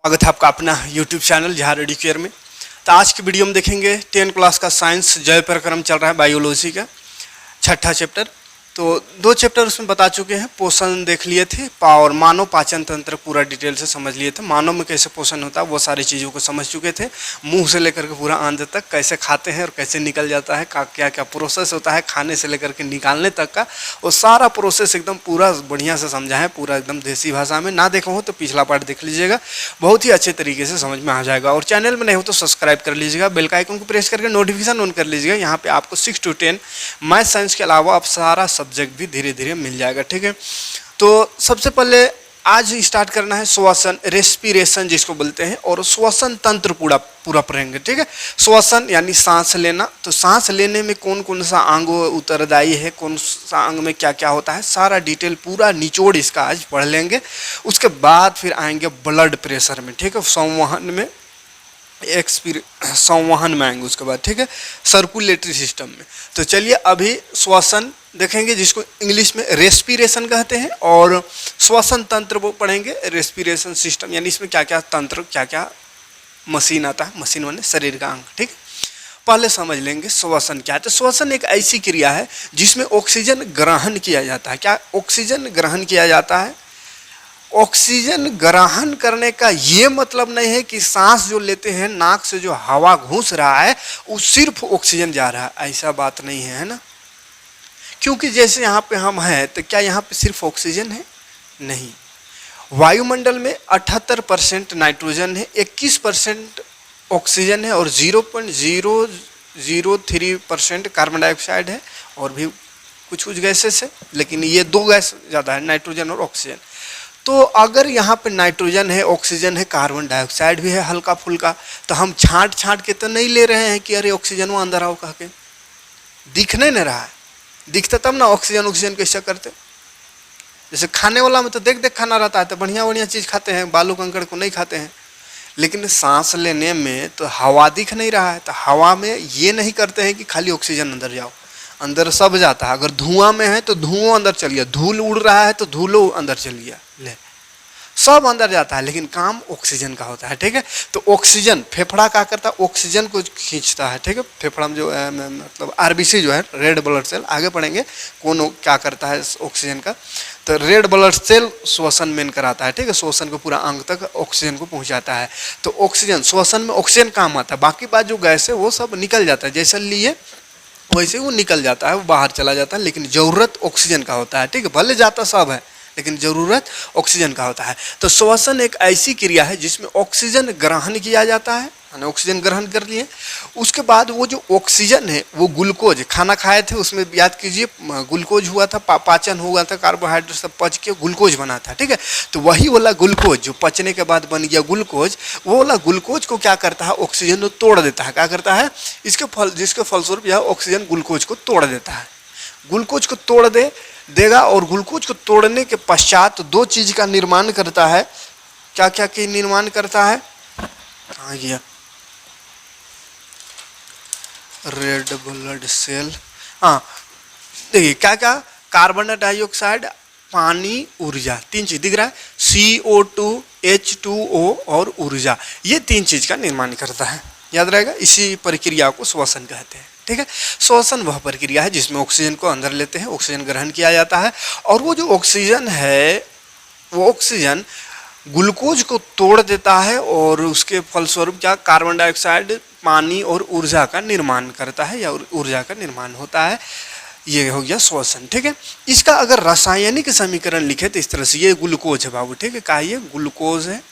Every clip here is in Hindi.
स्वागत है आपका अपना YouTube चैनल जहाँ रेडी केयर में। तो आज की वीडियो में देखेंगे 10 क्लास का साइंस जय प्रक्रम चल रहा है बायोलॉजी का छठा चैप्टर। तो 2 चैप्टर उसमें बता चुके हैं, पोषण देख लिए थे और मानव पाचन तंत्र पूरा डिटेल से समझ लिए थे। मानव में कैसे पोषण होता है वो सारी चीज़ों को समझ चुके थे, मुंह से लेकर के पूरा अंत तक कैसे खाते हैं और कैसे निकल जाता है, क्या क्या प्रोसेस होता है खाने से लेकर के निकालने तक का, वो सारा प्रोसेस एकदम पूरा बढ़िया से समझा है, पूरा एकदम देसी भाषा में। ना देखा हो तो पिछला पार्ट देख लीजिएगा, बहुत ही अच्छे तरीके से समझ में आ जाएगा। और चैनल में नहीं हो तो सब्सक्राइब कर लीजिएगा, बेल का आइकन को प्रेस करके नोटिफिकेशन ऑन कर लीजिएगा। यहाँ पे आपको 6 to 10 मैथ साइंस के अलावा आप सारा सब्जेक्ट भी धीरे धीरे मिल जाएगा, ठीक है। तो सबसे पहले आज स्टार्ट करना है श्वसन, रेस्पिरेशन जिसको बोलते हैं, और श्वसन तंत्र पूरा पढ़ेंगे, ठीक है। श्वसन यानी सांस लेना, तो सांस लेने में कौन कौन सा अंग उत्तरदायी है, कौन सा अंग में क्या क्या होता है, सारा डिटेल पूरा निचोड़ इसका आज पढ़ लेंगे। उसके बाद फिर आएंगे ब्लड प्रेशर में, ठीक है, संवहन में संवहन में आएंगे उसके बाद, ठीक है, सर्कुलेटरी सिस्टम में। तो चलिए अभी श्वसन देखेंगे जिसको इंग्लिश में रेस्पिरेशन कहते हैं, और श्वसन तंत्र वो पढ़ेंगे, रेस्पिरेशन सिस्टम यानी इसमें क्या क्या तंत्र, क्या क्या मशीन आता है, मशीन माने शरीर का अंग, ठीक। पहले समझ लेंगे श्वसन क्या है। तो श्वसन एक ऐसी क्रिया है जिसमें ऑक्सीजन ग्रहण किया जाता है। क्या ऑक्सीजन ग्रहण किया जाता है? ऑक्सीजन ग्रहण करने का ये मतलब नहीं है कि सांस जो लेते हैं नाक से जो हवा घुस रहा है वो सिर्फ ऑक्सीजन जा रहा है, ऐसा बात नहीं है, है ना। क्योंकि जैसे यहाँ पे हम हैं तो क्या यहाँ पे सिर्फ ऑक्सीजन है? नहीं, वायुमंडल में 78% नाइट्रोजन है, 21% ऑक्सीजन है और 0.003% कार्बन डाइऑक्साइड है, और भी कुछ गैसेस है, लेकिन ये 2 गैस ज़्यादा है, नाइट्रोजन और ऑक्सीजन। तो अगर यहाँ पे नाइट्रोजन है, ऑक्सीजन है, कार्बन डाइऑक्साइड भी है हल्का फुल्का, तो हम छांट के तो नहीं ले रहे हैं कि अरे ऑक्सीजन वो अंदर आओ कह के, दिखने नहीं रहा है, दिखता तब ना ऑक्सीजन कैसे करते। जैसे खाने वाला में तो देख खाना रहता है, तो बढ़िया चीज़ खाते हैं, बालू कंकड़ को नहीं खाते हैं। लेकिन सांस लेने में तो हवा दिख नहीं रहा है, तो हवा में ये नहीं करते हैं कि खाली ऑक्सीजन अंदर जाओ, अंदर सब जाता है। अगर धुआं में है तो धुआं अंदर चल गया, धूल उड़ रहा है तो धूलो अंदर चल गया, ले सब अंदर जाता है, लेकिन काम ऑक्सीजन का होता है, ठीक है। तो ऑक्सीजन, फेफड़ा क्या करता है? ऑक्सीजन को खींचता है, ठीक है। फेफड़ा में जो मतलब आरबीसी जो है, रेड ब्लड सेल, आगे पढ़ेंगे कौन क्या करता है ऑक्सीजन का। तो रेड ब्लड सेल श्वसन मेन कराता है, ठीक है, श्वसन को पूरा अंग तक ऑक्सीजन को पहुंचाता है। तो ऑक्सीजन, श्वसन में ऑक्सीजन काम आता है, बाकी बात जो गैस है वो सब निकल जाता है, जैसे लिए वैसे वो निकल जाता है, वो बाहर चला जाता है, लेकिन ज़रूरत ऑक्सीजन का होता है, ठीक है। भले जाता सब है लेकिन ज़रूरत ऑक्सीजन का होता है। तो श्वसन एक ऐसी क्रिया है जिसमें ऑक्सीजन ग्रहण किया जाता है, ऑक्सीजन ग्रहण कर लिए, उसके बाद वो जो ऑक्सीजन है वो ग्लूकोज, खाना खाए थे उसमें याद कीजिए ग्लूकोज हुआ था, पाचन हुआ था, कार्बोहाइड्रेट सब पच के ग्लूकोज बना था, ठीक है। तो वही वाला ग्लूकोज जो पचने के बाद बन गया ग्लूकोज, वो वाला ग्लूकोज को क्या करता है? ऑक्सीजन को तोड़ देता है। क्या करता है? जिसके फलस्वरूप यह ऑक्सीजन ग्लूकोज को तोड़ देता है, ग्लूकोज को तोड़ देगा, और ग्लूकोज को तोड़ने के पश्चात 2 चीज का निर्माण करता है। क्या क्या की निर्माण करता है? कहाँ गया? रेड ब्लड सेल, हाँ देखिए क्या क्या, कार्बन डाइऑक्साइड, पानी, ऊर्जा, 3 चीज दिख रहा है, CO2, H2O और ऊर्जा, ये 3 चीज का निर्माण करता है, याद रहेगा। इसी प्रक्रिया को श्वसन कहते हैं, ठीक है। श्वसन वह प्रक्रिया है जिसमें ऑक्सीजन को अंदर लेते हैं, ऑक्सीजन ग्रहण किया जाता है, और वो जो ऑक्सीजन है वो ऑक्सीजन ग्लूकोज को तोड़ देता है, और उसके फलस्वरूप क्या, कार्बन डाइऑक्साइड, पानी और ऊर्जा का निर्माण करता है, या ऊर्जा का निर्माण होता है। ये हो गया श्वसन, ठीक है। इसका अगर रासायनिक समीकरण लिखे तो इस तरह से, ये ग्लूकोज है बाबू, ठीक है, क्या ये ग्लूकोज है,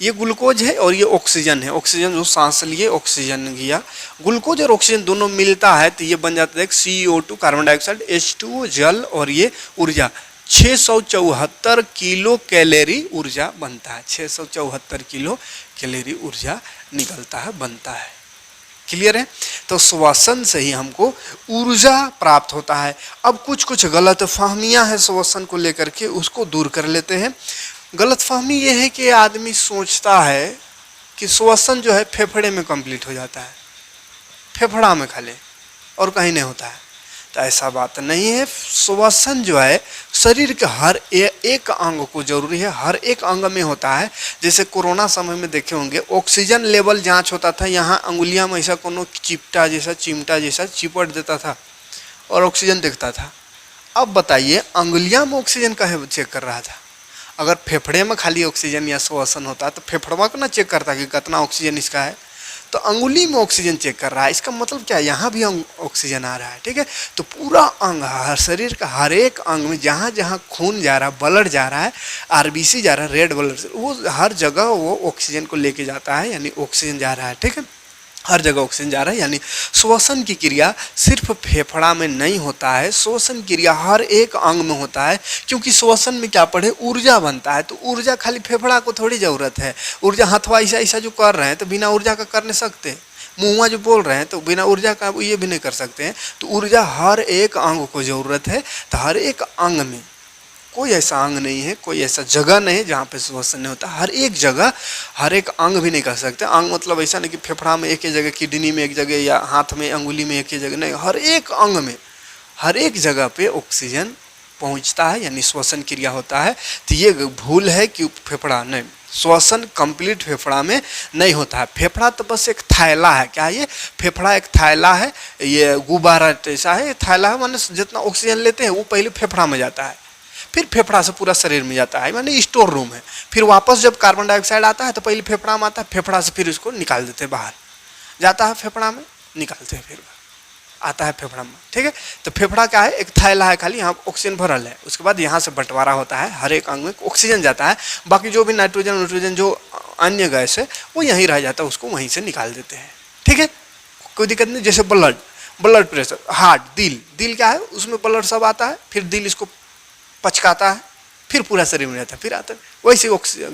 ये ग्लूकोज है, और ये ऑक्सीजन है, ऑक्सीजन जो सांस लिए ऑक्सीजन गया, ग्लूकोज और ऑक्सीजन दोनों मिलता है तो ये बन जाता है CO2 कार्बन डाइऑक्साइड, H2O जल, और ये ऊर्जा 674 किलो कैलोरी ऊर्जा बनता है, 674 किलो कैलोरी ऊर्जा निकलता है, बनता है। क्लियर है? तो श्वसन से ही हमको ऊर्जा प्राप्त होता है। अब कुछ गलत फहमियाँ हैं श्वसन को लेकर के, उसको दूर कर लेते हैं। गलतफहमी ये है कि आदमी सोचता है कि श्वसन जो है फेफड़े में कंप्लीट हो जाता है, फेफड़ा में खाली, और कहीं नहीं होता है। तो ऐसा बात नहीं है। श्वसन जो है शरीर के हर एक अंग को जरूरी है, हर एक अंग में होता है। जैसे कोरोना समय में देखे होंगे ऑक्सीजन लेवल जांच होता था, यहाँ अंगुलियां में ऐसा कोनो चिमटा जैसा चिपट देता था और ऑक्सीजन देखता था। अब बताइए अंगुलियां में ऑक्सीजन काहे चेक कर रहा था? अगर फेफड़े में खाली ऑक्सीजन या श्वसन होता तो फेफड़वा को ना चेक करता कि कितना ऑक्सीजन इसका है, तो अंगुली में ऑक्सीजन चेक कर रहा है। इसका मतलब क्या है, यहाँ भी ऑक्सीजन आ रहा है, ठीक है। तो पूरा अंग, हर शरीर का हर एक अंग में जहाँ जहाँ खून जा रहा है, ब्लड जा रहा है, आरबीसी जा रहा है, रेड ब्लड, वो हर जगह वो ऑक्सीजन को लेके जाता है, यानी ऑक्सीजन जा रहा है, ठीक है। हर जगह ऑक्सीजन जा रहा है, यानी श्वसन की क्रिया सिर्फ फेफड़ा में नहीं होता है, श्वसन क्रिया हर एक अंग में होता है। क्योंकि श्वसन में क्या पढ़े, ऊर्जा बनता है। तो ऊर्जा खाली फेफड़ा को थोड़ी जरूरत है। ऊर्जा हथवा ऐसा ऐसा जो कर रहे हैं तो बिना ऊर्जा का कर नहीं सकते, मुँहवा जो बोल रहे हैं तो बिना ऊर्जा का ये भी नहीं कर सकते हैं। तो ऊर्जा हर एक अंग को जरूरत है। तो हर एक अंग में कोई ऐसा अंग नहीं है, कोई ऐसा जगह नहीं है जहाँ पे श्वसन नहीं होता। हर एक जगह, हर एक अंग भी नहीं कर सकते। अंग मतलब ऐसा नहीं कि फेफड़ा में एक ही जगह, किडनी में एक जगह, या हाथ में अंगुली में एक ही जगह, नहीं, हर एक अंग में हर एक जगह पे ऑक्सीजन पहुँचता है, यानी श्वसन क्रिया होता है। तो ये भूल है कि फेफड़ा नहीं, श्वसन कंप्लीट फेफड़ा में नहीं होता है। फेफड़ा तो बस एक थैला है। क्या ये फेफड़ा एक थैला है, ये गुब्बारा जैसा है। थैला है माने जितना ऑक्सीजन लेते हैं वो पहले फेफड़ा में जाता है, फिर फेफड़ा से पूरा शरीर में जाता है, माने स्टोर रूम है। फिर वापस जब कार्बन डाइऑक्साइड आता है तो पहले फेफड़ा में आता है, फेफड़ा से फिर इसको निकाल देते हैं बाहर, जाता है फेफड़ा में, निकालते हैं, फिर आता है फेफड़ा में, ठीक है। तो फेफड़ा क्या है, एक थैला है, खाली यहाँ ऑक्सीजन भरल है। उसके बाद यहाँ से बंटवारा होता है, हर एक अंग में ऑक्सीजन जाता है, बाकी जो भी नाइट्रोजन जो अन्य गैस है वो यहीं रह जाता है, उसको वहीं से निकाल देते हैं, ठीक है, कोई दिक्कत नहीं। जैसे ब्लड प्रेशर, हार्ट, दिल क्या है, उसमें ब्लड सब आता है, फिर दिल इसको पचकाता है, फिर पूरा शरीर में जाता है, फिर आता है। वैसे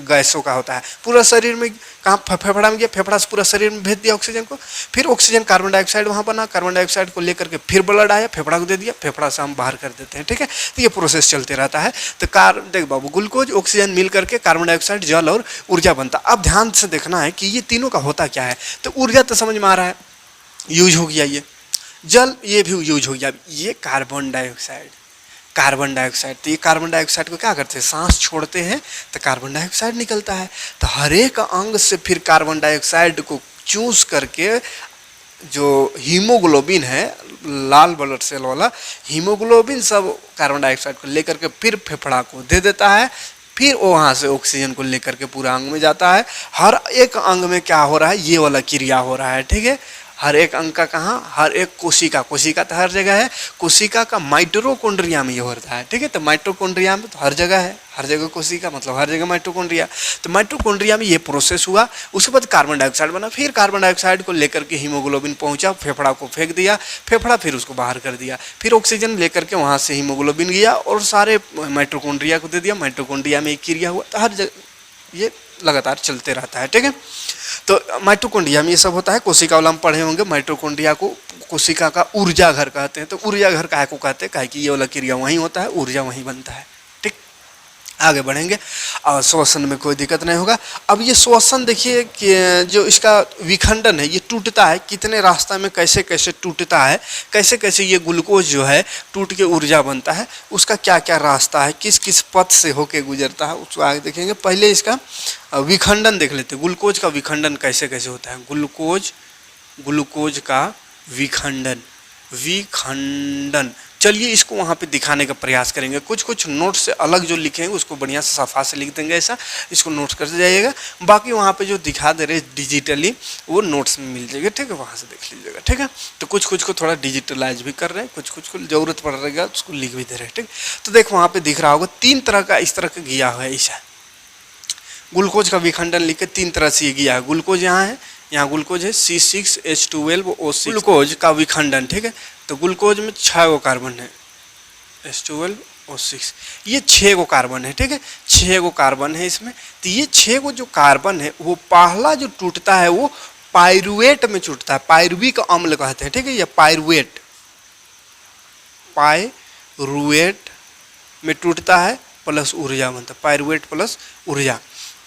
गैसों का होता है, पूरा शरीर में, कहाँ फेफड़ा में गया, फेफड़ा से पूरा शरीर में भेज दिया ऑक्सीजन को, फिर ऑक्सीजन कार्बन डाइऑक्साइड वहाँ बना, कार्बन डाइऑक्साइड को लेकर के फिर ब्लड आया, फेफड़ा को दे दिया, फेफड़ा से हम बाहर कर देते हैं, ठीक है। तो ये प्रोसेस चलते रहता है। तो देख बाबू, ग्लूकोज ऑक्सीजन मिल करके कार्बन डाइऑक्साइड, जल और ऊर्जा बनता। अब ध्यान से देखना है कि ये तीनों का होता क्या है। तो ऊर्जा तो समझ में आ रहा है, यूज हो गया, ये जल ये भी यूज हो गया। ये कार्बन डाइऑक्साइड, तो ये कार्बन डाइऑक्साइड को क्या करते हैं, सांस छोड़ते हैं तो कार्बन डाइऑक्साइड निकलता है। तो हर एक अंग से फिर कार्बन डाइऑक्साइड को चूस करके जो हीमोग्लोबिन है, लाल ब्लड सेल वाला हीमोग्लोबिन, सब कार्बन डाइऑक्साइड को लेकर के फिर फेफड़ा को दे देता है, फिर वहाँ से ऑक्सीजन को लेकर के पूरा अंग में जाता है। हर एक अंग में क्या हो रहा है, ये वाला क्रिया हो रहा है, ठीक है। हर एक अंग का कहाँ, हर एक कोशिका तो हर जगह है। कोशिका का माइटोकॉन्ड्रिया में ये होता है, ठीक है। तो माइटोकॉन्ड्रिया में तो हर जगह है, हर जगह कोशिका मतलब हर जगह माइटोकॉन्ड्रिया। तो माइटोकॉन्ड्रिया में ये प्रोसेस हुआ, उसके बाद कार्बन डाइऑक्साइड बना, फिर कार्बन डाइऑक्साइड को लेकर के हीमोग्लोबिन पहुंचा, फेफड़ा को फेंक दिया, फेफड़ा फिर उसको बाहर कर दिया, फिर ऑक्सीजन लेकर के वहाँ से हीमोग्लोबिन गया और सारे माइटोकॉन्ड्रिया को दे दिया, माइटोकॉन्ड्रिया में एक क्रिया हुआ। तो हर जगह ये लगातार चलते रहता है, ठीक है। तो माइटोकॉन्ड्रिया में ये सब होता है। कोशिका वाला हम पढ़े होंगे, माइटोकॉन्ड्रिया को कोशिका का ऊर्जा घर कहते हैं। तो ऊर्जा घर काहे को कहते हैं, काहे कि ये वाला क्रिया वहीं होता है, ऊर्जा वहीं बनता है, ठीक। आगे बढ़ेंगे और श्वसन में कोई दिक्कत नहीं होगा। अब ये श्वसन देखिए कि जो इसका विखंडन है, ये टूटता है कितने रास्ता में, कैसे कैसे टूटता है, कैसे कैसे ये ग्लूकोज जो है टूट के ऊर्जा बनता है, उसका क्या क्या रास्ता है, किस किस पथ से होके गुजरता है, उसको आगे देखेंगे। पहले इसका विखंडन देख लेते हैं, ग्लूकोज का विखंडन कैसे कैसे होता है। ग्लूकोज का विखंडन चलिए इसको वहाँ पे दिखाने का प्रयास करेंगे। कुछ नोट से अलग जो लिखेंगे उसको बढ़िया से सफा से लिख देंगे, ऐसा इसको नोट करते जाइएगा। बाकी वहाँ पे जो दिखा दे रहे डिजिटली वो नोट्स में मिल जाएगा, ठीक है, वहाँ से देख लीजिएगा, ठीक है। तो कुछ को थोड़ा डिजिटलाइज भी कर रहे हैं, कुछ को जरूरत पड़ रहेगा उसको लिख भी दे रहे हैं, ठीक। तो देखो वहाँ पे दिख रहा होगा 3 तरह का इस तरह का गया हुआ है, ऐसा ग्लूकोज का विखंडन लिख के 3 तरह से ये गया है। ग्लूकोज यहाँ है, यहाँ ग्लूकोज है C6H12O6, ग्लूकोज का विखंडन, ठीक है। तो ग्लूकोज में 6 गो कार्बन है, H12O6, ये 6 गो कार्बन है, ठीक है, 6 गो कार्बन है इसमें। तो ये 6 गो जो कार्बन है वो पहला जो टूटता है वो पाइरुवेट में टूटता है, पाइरुविक अम्ल कहते हैं, ठीक है। ये पाइरुवेट में टूटता है, प्लस ऊर्जा बनता है, पाइरुवेट प्लस ऊर्जा।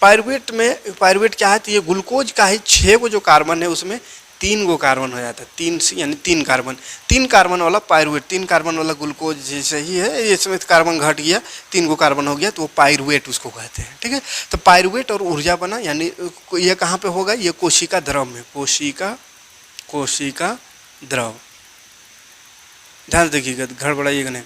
पाइरुवेट क्या है, तो ये ग्लूकोज का ही 6 गो जो कार्बन है उसमें 3 गो कार्बन हो जाता है, 3 यानी 3 कार्बन। 3 कार्बन वाला पायरुवेट, 3 कार्बन वाला ग्लूकोज जैसे ही है, इसमें कार्बन घट गया, 3 गो कार्बन हो गया तो वो पायरुवेट उसको कहते हैं। ठीक है, तो पायरुवेट और ऊर्जा बना, यानी ये कहाँ पे होगा, ये कोशिका द्रव में, कोशिका द्रव, ध्यान से देखिएगा, गड़बड़ाइएगा नहीं।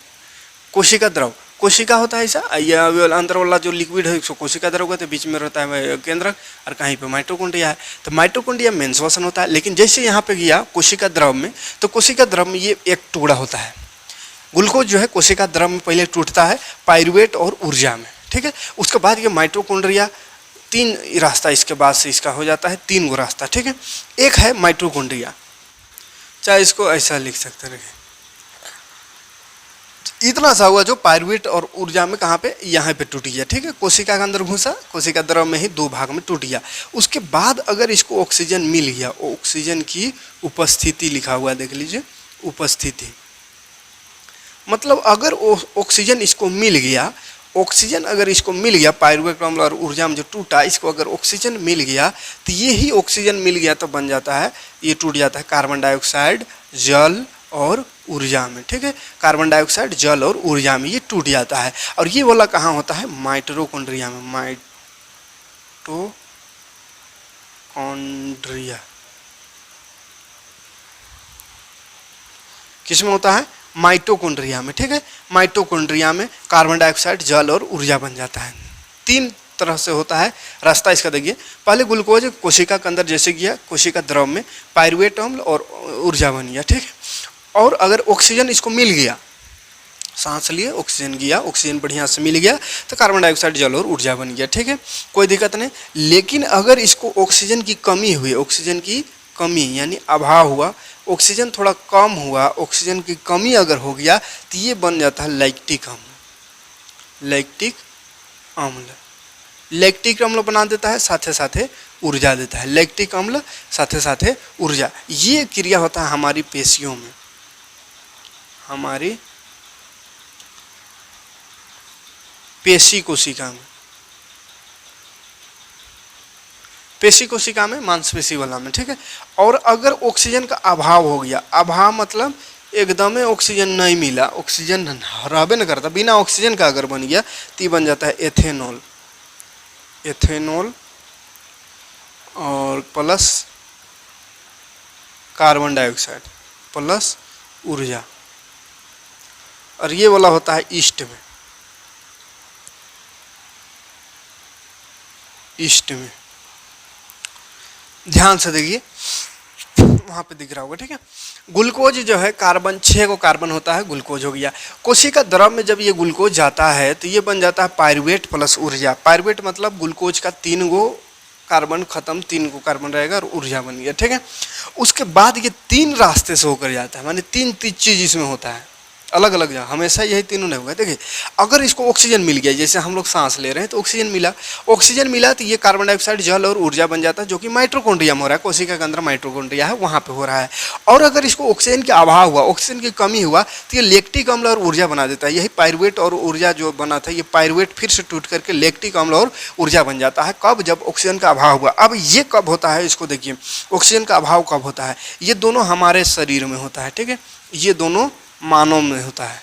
कोशिका द्रव, कोशिका होता है ऐसा, ये अंदर वाला जो लिक्विड है उसको कोशिका द्रव कहते हैं, बीच में रहता है केंद्रक और कहीं पे माइटोकॉन्ड्रिया है। तो माइटोकॉन्ड्रिया में श्वसन होता है, लेकिन जैसे यहाँ पे गया कोशिका द्रव में, तो कोशिका द्रव में ये एक टुकड़ा होता है। ग्लूकोज जो है कोशिका द्रव में पहले टूटता है पायरुवेट और ऊर्जा में। ठीक है, उसके बाद ये माइटोकॉन्ड्रिया, 3 रास्ता इसके बाद से इसका हो जाता है, 3 गो रास्ता। ठीक है, एक है माइटोकॉन्ड्रिया, चाहे इसको ऐसा लिख सकते रहे, इतना सा हुआ जो पायरुवेट और ऊर्जा में कहाँ पे, यहाँ पे टूट गया। ठीक है, कोशिका के अंदर घुसा, कोशिका द्रव में ही 2 भाग में टूट गया। उसके बाद अगर इसको ऑक्सीजन मिल गया, ऑक्सीजन की उपस्थिति लिखा हुआ देख लीजिए, उपस्थिति मतलब अगर ऑक्सीजन इसको मिल गया, ऑक्सीजन अगर इसको मिल गया, पायरुवेट अम्ल और ऊर्जा में जो टूटा, इसको अगर ऑक्सीजन मिल गया तो ये ही ऑक्सीजन मिल गया तो बन जाता है, ये टूट जाता है कार्बन डाइऑक्साइड, जल और ऊर्जा में। ठीक है, कार्बन डाइऑक्साइड, जल और ऊर्जा में ये टूट जाता है। और ये वाला कहाँ होता है, माइटोकॉन्ड्रिया में, माइटोकॉन्ड्रिया किसमें होता है, माइटोकॉन्ड्रिया में। ठीक है, माइटोकॉन्ड्रिया में कार्बन डाइऑक्साइड, जल और ऊर्जा बन जाता है। 3 तरह से होता है रास्ता इसका। देखिए, पहले ग्लूकोज कोशिका के अंदर जैसे गया, कोशिका द्रव में पायरुवेट अम्ल और ऊर्जा बन गया। ठीक है, और अगर ऑक्सीजन इसको मिल गया, सांस लिए ऑक्सीजन गया, ऑक्सीजन बढ़िया से मिल गया तो कार्बन डाइऑक्साइड, जल और ऊर्जा बन गया। ठीक है, कोई दिक्कत नहीं। लेकिन अगर इसको ऑक्सीजन की कमी हुई, ऑक्सीजन की कमी यानी अभाव हुआ, ऑक्सीजन थोड़ा कम हुआ, ऑक्सीजन की कमी अगर हो गया तो ये बन जाता है लैक्टिक अम्ल। लैक्टिक अम्ल, लैक्टिक अम्ल बना देता है, साथे साथे ऊर्जा देता है। लैक्टिक अम्ल साथे साथे ऊर्जा, ये क्रिया होता है हमारी पेशियों में, हमारी पेशी कोशिका में, पेशी कोशिका में, मांसपेशी वाला में। ठीक है, और अगर ऑक्सीजन का अभाव हो गया, अभाव मतलब एकदम ऑक्सीजन नहीं मिला, ऑक्सीजन रहबे न करता, बिना ऑक्सीजन का अगर बन गया तो बन जाता है एथेनॉल। एथेनॉल और प्लस कार्बन डाइऑक्साइड प्लस ऊर्जा, और ये वाला होता है ईस्ट में, ईस्ट में। ध्यान से देखिए, वहां पे दिख रहा होगा। ठीक है, ग्लूकोज जो है कार्बन, 6 को कार्बन होता है, ग्लूकोज हो गया। कोशिका द्रव में जब ये ग्लूकोज जाता है तो ये बन जाता है पायरुवेट प्लस ऊर्जा। पायरुवेट मतलब ग्लूकोज का 3 गो कार्बन खत्म, 3 गो कार्बन रहेगा और ऊर्जा बन गया। ठीक है, उसके बाद ये 3 रास्ते से होकर जाता है, माने 3 चीज इसमें होता है, अलग अलग जगह, हमेशा यही तीनों नहीं होगा। देखिए, अगर इसको ऑक्सीजन मिल गया, जैसे हम लोग सांस ले रहे हैं तो ऑक्सीजन मिला, ऑक्सीजन मिला तो ये कार्बन डाइऑक्साइड, जल और ऊर्जा बन जाता है, जो कि माइटोकॉन्ड्रिया में हो रहा है, कोशिका के अंदर माइटोकॉन्ड्रिया है वहाँ पे हो रहा है। और अगर इसको ऑक्सीजन का अभाव हुआ, ऑक्सीजन की कमी हुआ तो ये लैक्टिक अम्ल और ऊर्जा बना देता है। यही पायरुवेट और ऊर्जा जो बना था, ये पायरुवेट फिर से टूट करके लैक्टिक अम्ल और ऊर्जा बन जाता है। कब, जब ऑक्सीजन का अभाव हुआ। अब ये कब होता है, इसको देखिए, ऑक्सीजन का अभाव कब होता है, ये दोनों हमारे शरीर में होता है। ठीक है, ये दोनों मानव में होता है,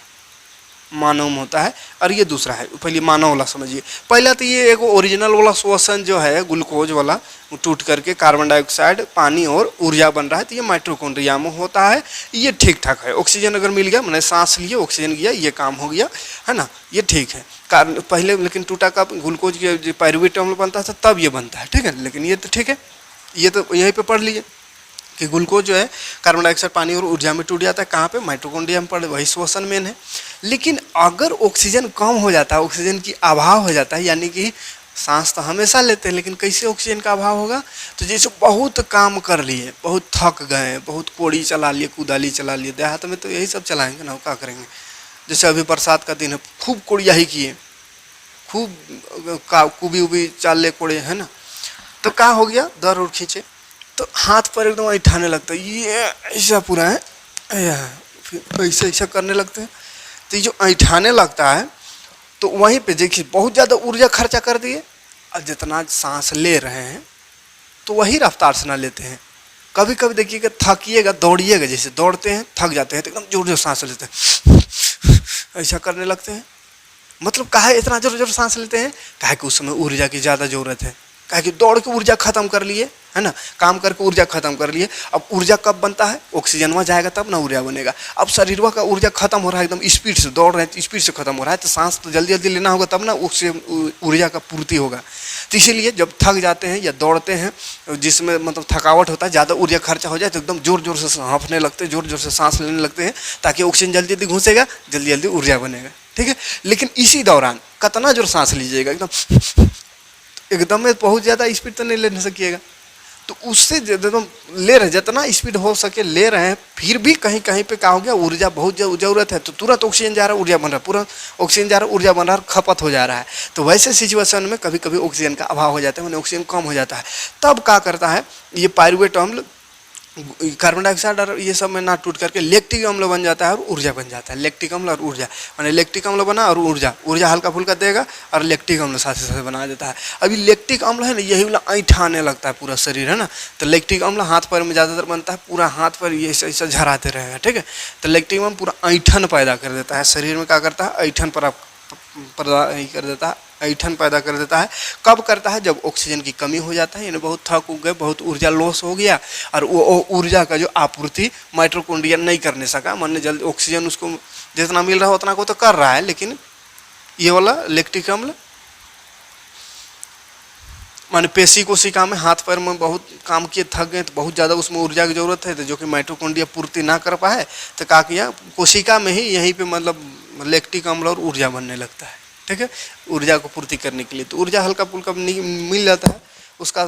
मानव में होता है, और ये दूसरा है, पहले मानव वाला समझिए। पहला तो ये एक ओरिजिनल वाला श्वसन जो है ग्लूकोज वाला, टूट करके कार्बन डाइऑक्साइड, पानी और ऊर्जा बन रहा है, तो ये माइटोकॉन्ड्रिया में होता है, ये ठीक ठाक है। ऑक्सीजन अगर मिल गया, मैंने सांस लिए, ऑक्सीजन गया, ये काम हो गया, है ना, ये ठीक है। कारण पहले लेकिन टूटा कब, ग्लूकोज के पायरुवेट अम्ल बनता था तब ये बनता है। ठीक है, लेकिन ये तो ठीक है, ये तो यहीं पर पढ़ लीजिए कि ग्लूकोज जो है कार्बन डाइऑक्साइड, पानी और ऊर्जा में टूट जाता है, कहाँ पे, माइटोकॉन्ड्रिया में पड़े, वही श्वसन मेन है। लेकिन अगर ऑक्सीजन कम हो जाता है, ऑक्सीजन की अभाव हो जाता है, यानी कि सांस तो हमेशा लेते हैं, लेकिन कैसे ऑक्सीजन का अभाव होगा, तो जैसे बहुत काम कर लिए, बहुत थक गए, बहुत कोड़ी चला लिए, कुदाली चला लिए, देहात में तो यही सब चलाएंगे ना, क्या करेंगे। जैसे अभी बरसात का दिन है, खूब कोड़िया ही किए, खूब कुबी उबी चाल ले कोड़े, है ना, तो क्या हो गया, दर और खींचे तो हाथ पर एकदम ऐठाने लगता है, ये ऐसा पूरा है, फिर ऐसा ऐसा करने लगते हैं, तो ये जो ऐठाने लगता है, तो वहीं पे देखिए बहुत ज़्यादा ऊर्जा खर्चा कर दिए, और जितना सांस ले रहे हैं तो वही रफ्तार से ना लेते हैं, कभी कभी देखिएगा थकिएगा, दौड़िएगा, जैसे दौड़ते हैं थक जाते हैं तो एकदम जोर जोर सांस लेते हैं, ऐसा करने लगते हैं। मतलब काहे इतना जोर जोर सांस लेते हैं? काहे कि उस समय ऊर्जा की ज़्यादा ज़रूरत है, काहे कि दौड़ के ऊर्जा खत्म कर लिए, है ना, काम करके ऊर्जा खत्म कर लिए। अब ऊर्जा कब बनता है? ऑक्सीजन में जाएगा तब ना ऊर्जा बनेगा। अब शरीर का ऊर्जा खत्म हो रहा है, एकदम स्पीड से दौड़ रहे हैं, स्पीड से खत्म हो रहा है, तो सांस तो जल्दी जल्दी लेना होगा तब ना ऑक्सीजन ऊर्जा का पूर्ति होगा। तो इसीलिए जब थक जाते हैं या दौड़ते हैं जिसमें मतलब थकावट होता है, ज़्यादा ऊर्जा खर्चा हो जाए तो एकदम जोर जोर से हाँफने लगते हैं, जोर जोर से सांस लेने लगते हैं, ताकि ऑक्सीजन जल्दी जल्दी घुसेगा, जल्दी जल्दी ऊर्जा बनेगा। ठीक है, लेकिन इसी दौरान कितना जोर सांस लीजिएगा, एकदम में बहुत ज़्यादा स्पीड तो नहीं ले सकिएगा। तो उससे एकदम ले रहे, जितना स्पीड हो सके ले रहे हैं, फिर भी कहीं कहीं पे क्या हो गया, ऊर्जा बहुत ज़रूरत है, तो तुरंत ऑक्सीजन जा रहा है, ऊर्जा बन रहा है, पूरा ऑक्सीजन जा रहा है, ऊर्जा बन रहा है, खपत हो जा रहा है। तो वैसे सिचुएशन में कभी कभी ऑक्सीजन का अभाव हो जाता है, मैंने ऑक्सीजन कम हो जाता है, तब क्या करता है ये पायरुवेट अम्ल कार्बन डाइऑक्साइड और ये सब में ना टूट करके लैक्टिक अम्ल बन जाता है और ऊर्जा बन जाता है। लैक्टिक अम्ल और ऊर्जा, माने लैक्टिक अम्ल बना और ऊर्जा हल्का फुल्का देगा और लैक्टिक अम्ल साथ साथ बना देता है। अभी लैक्टिक अम्ल है ना, यही वाला ऐंठाने लगता है पूरा शरीर, है ना, तो लैक्टिक अम्ल हाथ पैर में ज़्यादातर बनता है, पूरा हाथ पैर ये ऐसा झराते रहेगा। ठीक है, तो लैक्टिक अम्ल पूरा ऐंठन पैदा कर देता है शरीर में, क्या करता है, ऐंठन पर कर देता है, ऐंठन पैदा कर देता है। कब करता है? जब ऑक्सीजन की कमी हो जाता है, यानी बहुत थक उग गए, बहुत ऊर्जा लॉस हो गया और वो ऊर्जा का जो आपूर्ति माइटोकॉन्ड्रिया नहीं करने सका, माने जल्दी ऑक्सीजन उसको जितना मिल रहा है उतना को तो कर रहा है, लेकिन ये वाला लैक्टिक अम्ल माने पेशी कोशिका में, हाथ पैर में बहुत काम किए, थक गए, तो बहुत ज़्यादा उसमें ऊर्जा की ज़रूरत है, तो जो कि माइटोकॉन्ड्रिया पूर्ति ना कर पाए, तो क्या किया, कोशिका में ही यहीं पे मतलब लैक्टिक अम्ल और ऊर्जा बनने लगता है। ठीक है, ऊर्जा को पूर्ति करने के लिए, तो ऊर्जा हल्का फुल्का मिल जाता है, उसका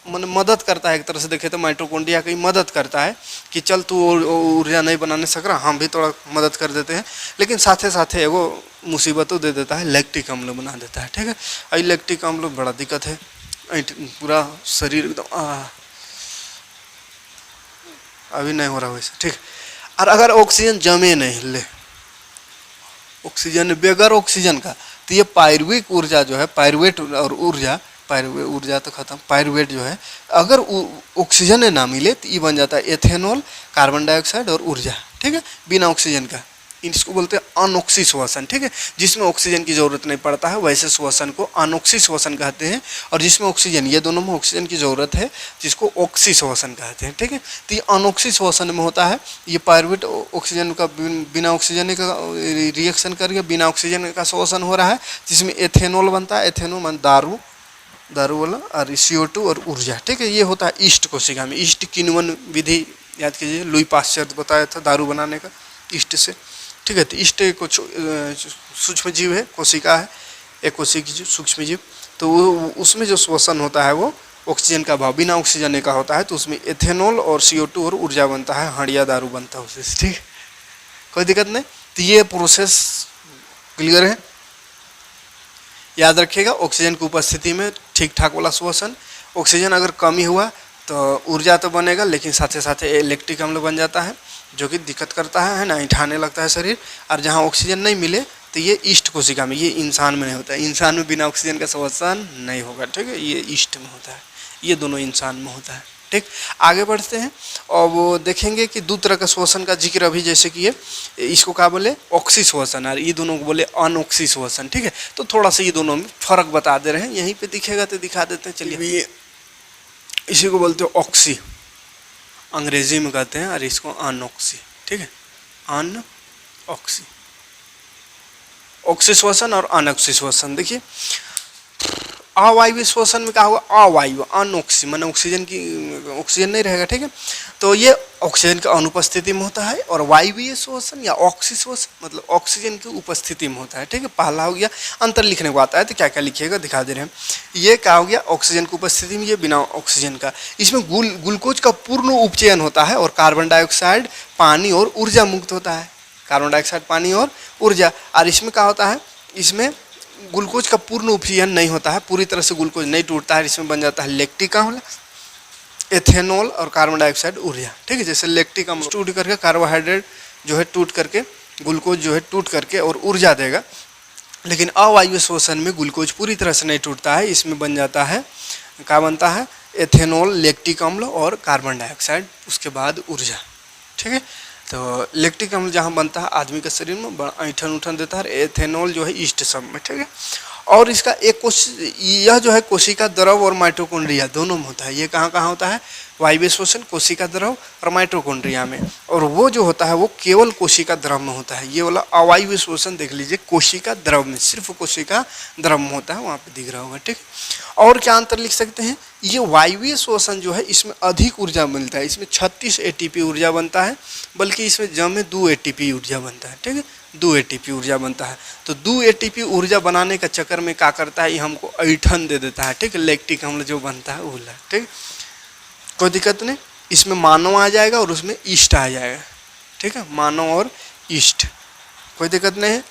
मन मदद करता है, एक तरह से देखे तो माइटोकॉन्ड्रिया की मदद करता है कि चल तू ऊर्जा नहीं बनाने सक रहा, हम भी थोड़ा मदद कर देते हैं, लेकिन साथे साथे वो मुसीबतों दे देता है, लैक्टिक अम्ल बना देता है। ठीक है, और लैक्टिक अम्ल बड़ा दिक्कत है, पूरा शरीर एकदम अभी नहीं हो रहा वैसे। ठीक, और अगर ऑक्सीजन जमे नहीं ले, ऑक्सीजन बगैर ऑक्सीजन का, तो ये पायरुविक ऊर्जा जो है, पायरुवेट और ऊर्जा तो खत्म, पायरुवेट जो है अगर ऑक्सीजन ना मिले तो ये बन जाता है एथेनॉल, कार्बन डाइऑक्साइड और ऊर्जा। ठीक है, बिना ऑक्सीजन का, इसको बोलते हैं अनोक्सी श्वसन। ठीक है, जिसमें ऑक्सीजन की जरूरत नहीं पड़ता है, वैसे श्वसन को अनोक्सी श्वसन कहते हैं, और जिसमें ऑक्सीजन, ये दोनों में ऑक्सीजन की जरूरत है, जिसको ऑक्सी श्वसन कहते हैं। ठीक है, तो ये अनोक्सी श्वसन में होता है, ये पायरुवेट ऑक्सीजन का बिना ऑक्सीजन का रिएक्शन करके बिना ऑक्सीजन का श्वसन हो रहा है, जिसमें एथेनॉल बनता है, एथेनॉल मान दारू वाला, और CO2 और ऊर्जा। ठीक है, ये होता है ईस्ट कोशिका में। ईस्ट किण्वन विधि याद कीजिए, लुई पाश्चर बताया था दारू बनाने का ईस्ट से। ठीक है, तो ईस्ट कुछ सूक्ष्म जीव है, कोशिका है, एक कोशिकी सूक्ष्म जीव, तो वो उसमें जो श्वसन होता है वो ऑक्सीजन का अभाव, बिना ऑक्सीजन का होता है, तो उसमें एथेनॉल और CO2 और ऊर्जा बनता है, हड़िया दारू बनता है उससे। ठीक, कोई दिक्कत नहीं। तो ये प्रोसेस क्लियर है, याद रखिएगा। ऑक्सीजन की उपस्थिति में ठीक ठाक वाला श्वसन, ऑक्सीजन अगर कमी हुआ तो ऊर्जा तो बनेगा, लेकिन साथ साथ लैक्टिक अम्ल बन जाता है, जो कि दिक्कत करता है ना, ऐंठाने लगता है शरीर। और जहाँ ऑक्सीजन नहीं मिले तो ये ईस्ट कोशिका में, ये इंसान में नहीं होता है, इंसान में बिना ऑक्सीजन का श्वसन नहीं होगा। ठीक है, ये ईस्ट में होता है, ये दोनों इंसान में होता है। ठीक, आगे बढ़ते हैं और वो देखेंगे कि दो तरह का श्वसन का जिक्र अभी जैसे कि इसको क्या बोले, ऑक्सी श्वसन, और ये दोनों को बोले अनऑक्सी श्वसन। ठीक है, तो थोड़ा सा ये दोनों में फर्क बता दे रहे हैं, यहीं पे दिखेगा तो दिखा देते हैं। चलिए, इसी को बोलते हैं ऑक्सी, अंग्रेजी में कहते हैं, और इसको अनऑक्सी। ठीक है, अनऑक्सी, ऑक्सी श्वसन और अनऑक्सी श्वसन। देखिए, अवायवीय श्वसन में क्या होगा, अवायु, अनऑक्सी, माने ऑक्सीजन नहीं रहेगा। ठीक है, तो ये ऑक्सीजन की अनुपस्थिति में होता है, और वायवीय श्वसन या ऑक्सी श्वसन मतलब ऑक्सीजन की उपस्थिति में होता है। ठीक है, पहला हो गया, अंतर लिखने को आता है तो क्या क्या लिखिएगा दिखा दे रहे हैं। ये क्या हो गया, ऑक्सीजन की उपस्थिति में, ये बिना ऑक्सीजन का। इसमें ग्लूकोज का पूर्ण उपचयन होता है, और कार्बन डाइऑक्साइड, पानी और ऊर्जा मुक्त होता है, कार्बन डाइऑक्साइड, पानी और ऊर्जा। और इसमें क्या होता है, इसमें ग्लूकोज का पूर्ण उपचयन नहीं होता है, पूरी तरह से ग्लूकोज नहीं टूटता है, इसमें बन जाता है लैक्टिक अम्ल, एथेनॉल और कार्बन डाइऑक्साइड, ऊर्जा। ठीक है, जैसे लैक्टिक अम्ल टूट करके कार्बोहाइड्रेट जो है टूट करके, ग्लूकोज जो है टूट करके और ऊर्जा देगा, लेकिन अवायवीय श्वसन में ग्लूकोज पूरी तरह से नहीं टूटता है, इसमें बन जाता है, क्या बनता है, एथेनॉल, लैक्टिक अम्ल और कार्बन डाइऑक्साइड, उसके बाद ऊर्जा। ठीक है, तो लैक्टिक अम्ल जहाँ बनता है आदमी के शरीर में ऐठन उठन देता है, एथेनॉल जो है ईस्ट सब में। ठीक है, और इसका एक यह जो है कोशिका द्रव और माइटोकॉन्ड्रिया दोनों में होता है। ये कहाँ कहाँ होता है? वायवीय श्वसन, कोशिका द्रव और माइटोकॉन्ड्रिया में। और वो जो होता है वो केवल कोशिका द्रव में होता है। ये वाला अवायवीय श्वसन देख लीजिए, कोशिका द्रव में, सिर्फ कोशिका द्रव में होता है, वहाँ पे दिख रहा होगा। ठीक, और क्या अंतर लिख सकते हैं? ये वायवीय श्वसन जो है इसमें अधिक ऊर्जा मिलता है, इसमें 36 एटीपी ऊर्जा बनता है, बल्कि इसमें जम में 2 एटीपी ऊर्जा बनता है। ठीक है, 2 एटीपी ऊर्जा बनता है। तो 2 एटीपी ऊर्जा बनाने का चक्कर में क्या करता है, ये हमको ऐठन दे देता है। ठीक है, लैक्टिक अम्ल जो बनता है वो। ठीक, कोई दिक्कत नहीं, इसमें मानव आ जाएगा और उसमें ईस्ट आ जाएगा। ठीक है, मानव और ईस्ट, कोई दिक्कत नहीं है।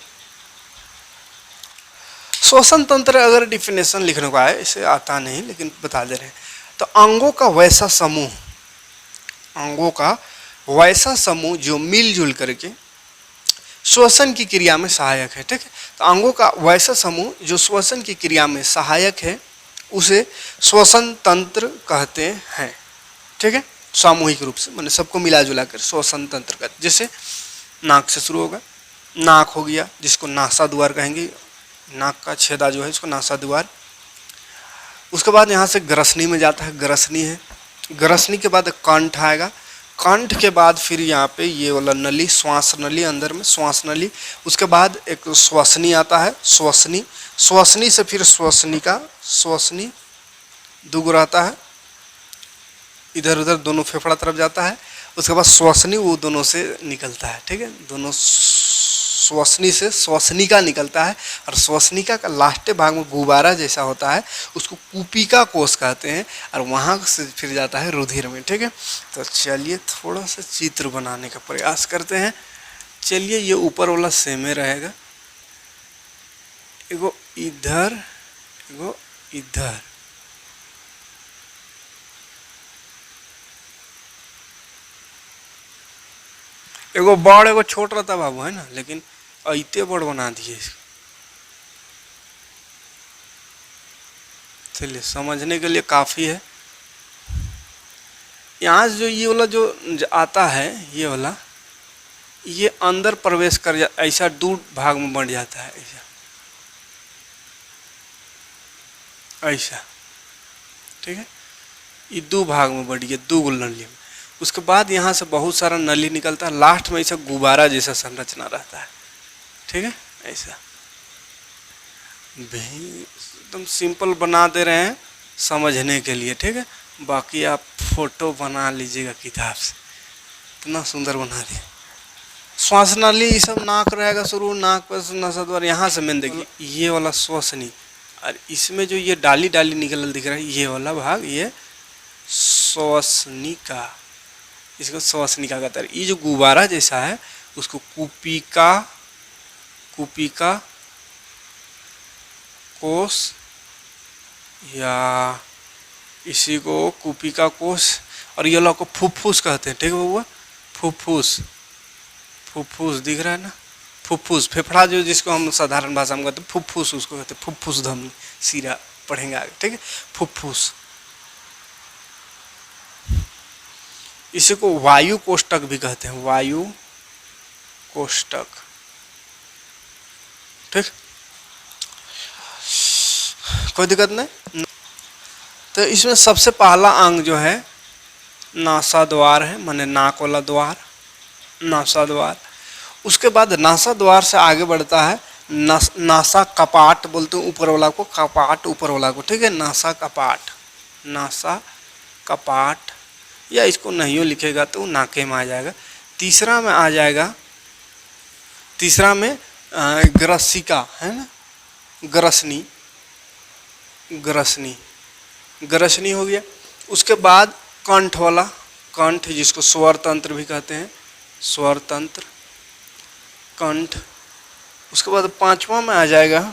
श्वसन तंत्र अगर डिफिनेशन लिखने को आए, इसे आता नहीं लेकिन बता दे रहे हैं, तो अंगों का वैसा समूह, अंगों का वैसा समूह जो मिलजुल करके श्वसन की क्रिया में सहायक है। ठीक है, तो अंगों का वैसा समूह जो श्वसन की क्रिया में सहायक है उसे श्वसन तंत्र कहते हैं। ठीक है, सामूहिक रूप से, मैंने सबको मिला जुला कर श्वसन तंत्र कहते। जैसे नाक से शुरू होगा, नाक हो गया जिसको नासा द्वार कहेंगे, नाक का छेदा जो है इसको नासा द्वार। उसके बाद यहाँ से ग्रसनी में जाता है, ग्रसनी है। ग्रसनी के बाद कंठ आएगा, कंठ के बाद फिर यहाँ पे ये वाला नली, श्वास नली, अंदर में श्वास नली। उसके बाद एक श्वसनी आता है, श्वसनी, श्वसनी से फिर श्वसनिका, श्वसनी दुगुर आता है, इधर उधर दोनों फेफड़ा तरफ जाता है। उसके बाद श्वसनी, वो दोनों से निकलता है। ठीक है, दोनों श्वसनी से श्वसनिका निकलता है, और श्वसनिका का लास्ट भाग में गुब्बारा जैसा होता है, उसको कूपिका कोष कहते हैं, और वहाँ से फिर जाता है रुधिर में। ठीक है, तो चलिए थोड़ा सा चित्र बनाने का प्रयास करते हैं। चलिए, ये ऊपर वाला सेम रहेगा, एगो इधर, एगो इधर। एगो बड़ एगो छोट रहता बाबू, है ना, लेकिन ऐते बड़ बना दिए इसको। चलिए, समझने के लिए काफ़ी है। यहाँ जो ये वाला जो आता है, ये वाला, ये अंदर प्रवेश कर जा, ऐसा 2 भाग में बढ़ जाता है, ऐसा ऐसा। ठीक है, ये 2 भाग में बढ़ गया, 2 नली में। उसके बाद यहाँ से बहुत सारा नली निकलता है, लास्ट में ऐसा गुब्बारा जैसा संरचना रहता है। ठीक है, ऐसा एकदम सिंपल बना दे रहे हैं समझने के लिए। ठीक है, बाकी आप फोटो बना लीजिएगा किताब से, इतना सुंदर बना दिए। श्वास नली ये सब नाक रहेगा शुरू, नाक पर नसा द्वार, यहाँ से मैंने देखिए ये वाला श्वसनी, और इसमें जो ये डाली डाली निकल दिख रहा है, ये वाला भाग ये श्वसनिका, इसको श्वसनिका कहते हैं। ये जो गुब्बारा जैसा है उसको कूपिका, कूपिका कोष, या इसी को कूपिका कोष, और ये लोग को फुफ्फुस कहते हैं। ठीक है बउआ, फुफ्फुस, फुफ्फुस दिख रहा है ना, फुफ्फुस, फेफड़ा जो जिसको हम साधारण भाषा में कहते हैं फुफ्फुस, उसको कहते हैं फुफ्फुस धमनी, सीरा पढ़ेंगे आगे। ठीक है, फुफ्फुस। इसी को वायु कोष्टक भी कहते हैं, वायु कोष्टक। ठीक, कोई दिक्कत नहीं। तो इसमें सबसे पहला अंग जो है नासा द्वार है, माने नाक वाला द्वार, नासा द्वार। उसके बाद नासा द्वार से आगे बढ़ता है नासा कपाट, बोलते हैं ऊपर वाला को, कपाट ऊपर वाला को। ठीक है, नासा कपाट, नासा कपाट, या इसको नहीं लिखेगा तो नाके में आ जाएगा। तीसरा में आ जाएगा, तीसरा में ग्रसिका है ना, ग्रसनी, ग्रसनी, ग्रसनी हो गया। उसके बाद कंठ वाला, कंठ जिसको स्वर तंत्र भी कहते हैं, स्वर तंत्र, कंठ। उसके बाद 5वां में आ जाएगा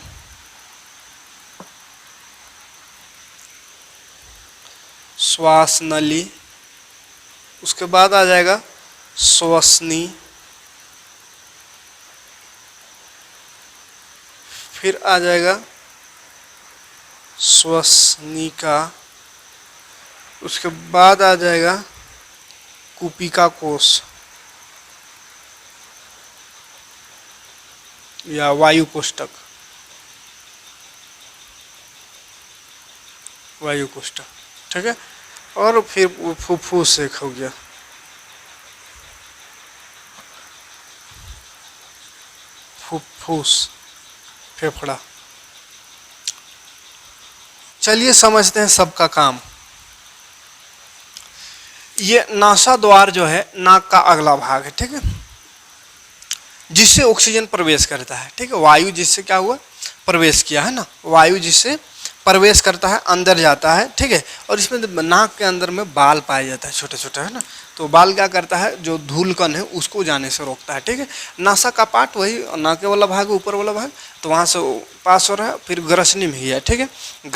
श्वास नली। उसके बाद आ जाएगा श्वसनी, फिर आ जाएगा श्वसनिका, उसके बाद आ जाएगा कूपिका कोश या वायु कोष्ठक, वायु कोष्ठक, ठीक है। और फिर फुफ्फुस एक हो गया, फुफ्फुस फेफड़ा। चलिए समझते हैं सबका काम। ये नासा द्वार जो है नाक का अगला भाग है, ठीक है, जिससे ऑक्सीजन प्रवेश करता है, ठीक है। वायु जिससे क्या हुआ, प्रवेश किया है ना, वायु जिससे प्रवेश करता है, अंदर जाता है, ठीक है। और इसमें नाक के अंदर में बाल पाया जाता है, छोटे छोटे, है ना। तो बाल क्या करता है, जो धूल कण है उसको जाने से रोकता है, ठीक है। नासा का पार्ट वही नाके वाला भाग, ऊपर वाला भाग, तो वहाँ से पास हो रहा है, फिर ग्रसनी में ही है, ठीक है।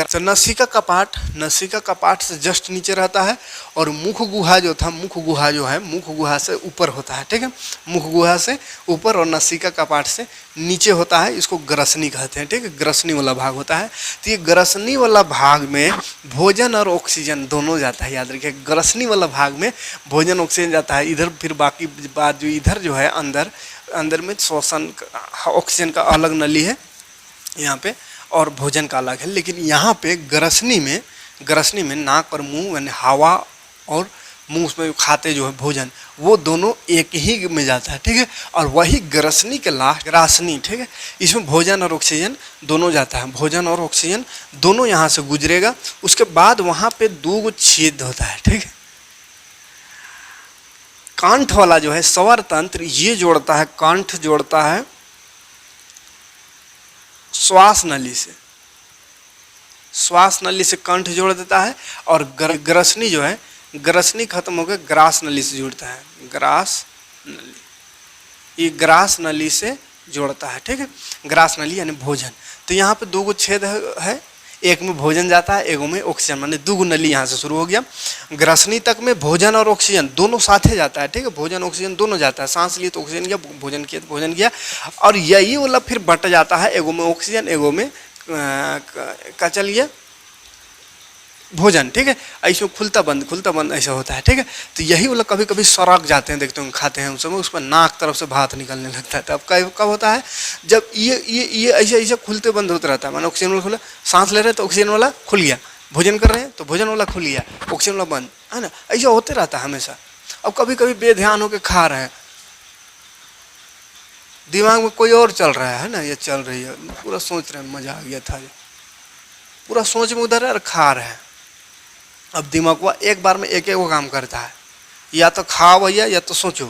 तो नसिका का पार्ट, नसिका का पार्ट से जस्ट नीचे रहता है, और मुख गुहा जो था, मुख गुहा जो है, मुख गुहा से ऊपर होता है, ठीक है। मुख गुहा से ऊपर और नसिका का पार्ट से नीचे होता है, इसको ग्रसनी कहते हैं, ठीक है। ग्रसनी वाला भाग होता है। तो ये ग्रसनी वाला भाग में भोजन और ऑक्सीजन दोनों जाता है, याद रखिए। ग्रसनी वाला भाग में भोजन ऑक्सीजन जाता है, इधर फिर बाकी बात जो इधर जो है अंदर, अंदर में श्वसन ऑक्सीजन का अलग नली है यहाँ पे, और भोजन का अलग है। लेकिन यहाँ पे ग्रसनी में नाक और मुंह यानी हवा और मुंह में खाते जो है भोजन, वो दोनों एक ही में जाता है, ठीक है। और वही ग्रसनी के लास्ट ग्रासनी, ठीक है, इसमें भोजन और ऑक्सीजन दोनों जाता है, भोजन और ऑक्सीजन दोनों यहाँ से गुजरेगा। उसके बाद वहाँ पे 2 छेद होता है, ठीक है। कंठ वाला जो है स्वर तंत्र, ये जोड़ता है, कंठ जोड़ता है श्वास नली से, श्वास नली से कंठ जोड़ देता है। और ग्रसनी जो है, ग्रसनी खत्म होकर ग्रास नली से जुड़ता है, ग्रास नली, ये ग्रास नली से जोड़ता है, ठीक है। ग्रास नली यानी भोजन। तो यहाँ पे 2 छेद है, एक में भोजन जाता है, एक में ऑक्सीजन, माने 2 नली यहाँ से शुरू हो गया। ग्रसनी तक में भोजन और ऑक्सीजन दोनों साथे जाता है, ठीक है। भोजन ऑक्सीजन दोनों जाता है, सांस लिए तो ऑक्सीजन गया, भोजन किया तो भोजन गया। और यही वाला फिर बट जाता है, एगो में ऑक्सीजन, एगो में क्या चल गया, भोजन, ठीक है। ऐसे खुलता बंद ऐसा होता है, ठीक है। तो यही वाला कभी कभी सड़क जाते हैं, देखते हैं खाते हैं, उस समय उस पर नाक तरफ से भात निकलने लगता है। तब कब होता है, जब ये ऐसे खुलते बंद होता रहता है, मानो ऑक्सीजन वाला खुला, सांस ले रहे हैं तो ऑक्सीजन वाला खुल गया, भोजन कर रहे हैं तो भोजन वाला खुल गया, ऑक्सीजन वाला बंद, है ना। ऐसा होते रहता है हमेशा। अब कभी कभी बेध्यान होकर खा रहे हैं, दिमाग में कोई और चल रहा है ना, ये चल रही है, पूरा सोच रहे हैं, मजा आ गया था, पूरा सोच में उधर है और खा रहे हैं। अब दिमाग एक बार में एक वो काम करता है, या तो खाओ भैया या तो सोचो।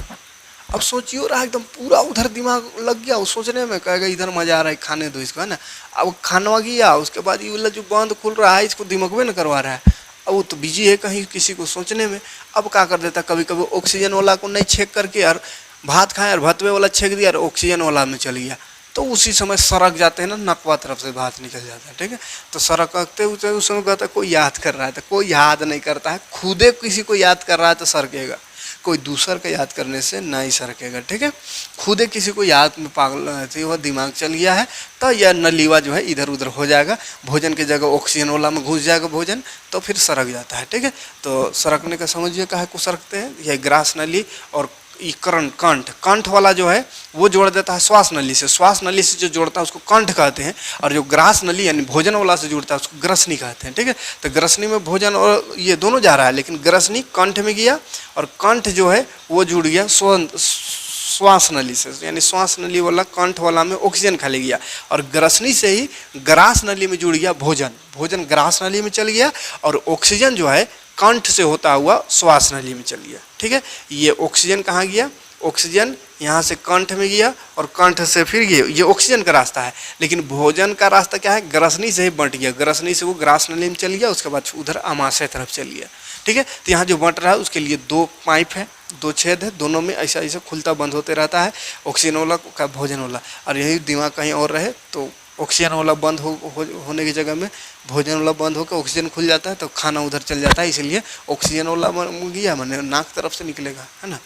अब सोचियो रहा एकदम पूरा उधर दिमाग लग गया, वो सोचने में, कहेगा इधर मजा आ रहा है खाने दो इसको, है ना। अब खाना गया, उसके बाद ये वाला जो बंद खुल रहा है, इसको दिमाग में न करवा रहा है, अब वो तो बिजी है कहीं किसी को सोचने में। अब क्या कर देता, कभी कभी ऑक्सीजन वाला को नहीं छेक करके यार भात खाए, और भतवे वाला छेक दिया और ऑक्सीजन वाला में चल गया, तो उसी समय सड़क जाते हैं ना, नकवा तरफ से भात निकल जाता है, ठीक है। तो सड़कते उस समय कहता है कोई याद कर रहा है, तो कोई याद नहीं करता है, खुदे किसी को याद कर रहा है तो सरकेगा, कोई दूसर का याद करने से नहीं सरकेगा, ठीक है। खुदे किसी को याद में पागल वह दिमाग चल गया है, तो यह नलीवा जो है इधर उधर हो जाएगा, भोजन की जगह ऑक्सीजन वाला में घुस जाएगा भोजन, तो फिर सरक जाता है, ठीक है। तो सरकने का समझिए कहा को सरकते हैं, यह ग्रास नली और कंठ वाला जो है वो जोड़ देता है श्वास नली से, श्वास नली से जो जोड़ता है उसको कंठ कहते हैं, और जो ग्रास नली यानी भोजन वाला से जुड़ता है उसको ग्रसनी कहते हैं, ठीक है। तो ग्रसनी में भोजन और ये दोनों जा रहा है, लेकिन ग्रसनी कंठ में गया, और कंठ जो है वो जुड़ गया श्वास नली से, यानी श्वास नली वाला कंठ वाला में ऑक्सीजन खाली गया, और ग्रसनी से ही ग्रास नली में जुड़ गया भोजन, भोजन ग्रास नली में चल गया, और ऑक्सीजन जो है कंठ से होता हुआ श्वास नली में चल गया, ठीक है। ये ऑक्सीजन कहाँ गया, ऑक्सीजन यहाँ से कंठ में गया, और कंठ से फिर गया, ये ऑक्सीजन का रास्ता है। लेकिन भोजन का रास्ता क्या है, ग्रसनी से ही बंट गया, ग्रसनी से वो ग्रास नली में चल गया, उसके बाद उधर आमाशय तरफ चल गया, ठीक है। तो यहाँ जो बंट रहा है उसके लिए 2 पाइप है, 2 छेद है, दोनों में ऐसा ऐसा खुलता बंद होते रहता है, ऑक्सीजन वाला का भोजन वाला। और यही दिमाग कहीं और रहे तो ऑक्सीजन वाला बंद होने की जगह में भोजन वाला बंद होकर ऑक्सीजन खुल जाता है, तो खाना उधर चल जाता है, इसलिए ऑक्सीजन वाला गया मैंने नाक तरफ से निकलेगा, है ना।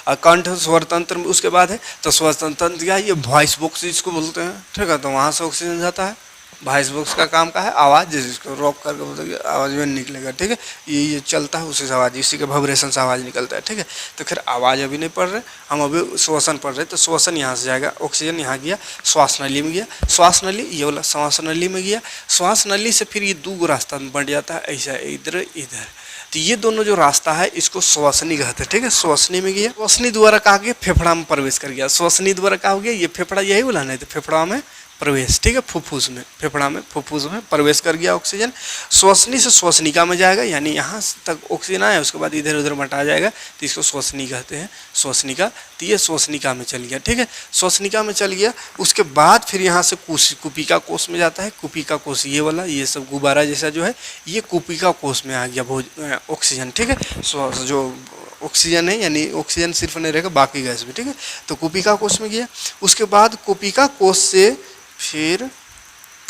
और कंठ स्वर तंत्र में उसके बाद है, तो स्वर तंत्र क्या, ये वॉइस बॉक्स जिसको बोलते हैं, ठीक है। तो वहाँ से ऑक्सीजन जाता है, वॉइस बॉक्स का काम का है आवाज़, जिसको रॉक करके मतलब कि आवाज़ में निकलेगा, ठीक है। ये चलता है उसी से आवाज़, इसी के वाइब्रेशन से आवाज़ निकलता है, ठीक है। तो खैर आवाज़ अभी नहीं पढ़ रहे, हम अभी श्वसन पढ़ रहे। तो श्वसन यहाँ से जाएगा, ऑक्सीजन यहाँ गया, श्वास नली में गया, श्वास नली ये वाला श्वास नली में गया, श्वास नली से फिर ये दो रास्ता में बढ़ जाता है, ऐसा इधर इधर। तो ये दोनों जो रास्ता है इसको श्वसनी कहते हैं, ठीक है। श्वसनी में गया, श्वसनी द्वारा कहा गया फेफड़ा में प्रवेश कर गया, श्वसनी द्वारा कहा हो गया ये फेफड़ा यही बोला नहीं, तो फेफड़ा में प्रवेश, ठीक है, फुफ्फुस में, फेफड़ा में फुफ्फुस में प्रवेश कर गया ऑक्सीजन। श्वसनी से श्वसनिका में जाएगा, यानी यहाँ तक ऑक्सीजन आया, उसके बाद इधर उधर बटा जाएगा, तो इसको श्वसनी कहते हैं, श्वसनिका। तो ये श्वसनिका में चल गया, ठीक है, श्वसनिका में चल गया। उसके बाद फिर यहाँ से कुपिका कोष में जाता है, कुपिका कोष ये वाला, ये सब गुब्बारा जैसा जो है, ये कुपिका कोष में आ गया ऑक्सीजन, ठीक है। जो ऑक्सीजन है यानी ऑक्सीजन सिर्फ नहीं रहेगा, बाकी गैस भी, ठीक है। तो कुपिका कोष में गया, उसके बाद कुपिका कोष से फिर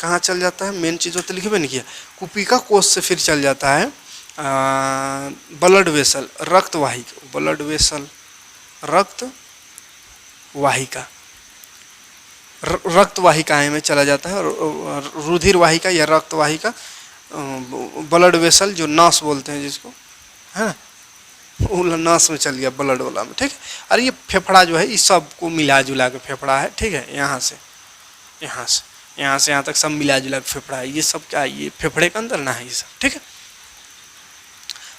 कहाँ चल जाता है, मेन चीज़ तो लिखे भी नहीं किया। कुपिका कोष से फिर चल जाता है ब्लड वेसल, रक्त वाहिका, ब्लड वेसल रक्त वाहिका, रक्त वाहिकाएं में चला जाता है, और रुधिर वाहिका या रक्त वाहिका, ब्लड वेसल जो नस बोलते हैं जिसको, है ना, वो नस में चल गया ब्लड वाला में, ठीक है। और ये फेफड़ा जो है इस सब को मिला जुला के फेफड़ा है, ठीक है। यहाँ से यहाँ तक सब मिला जुला के फेफड़ा है, ये सब क्या है, ये फेफड़े के अंदर ना है ये सब, ठीक है।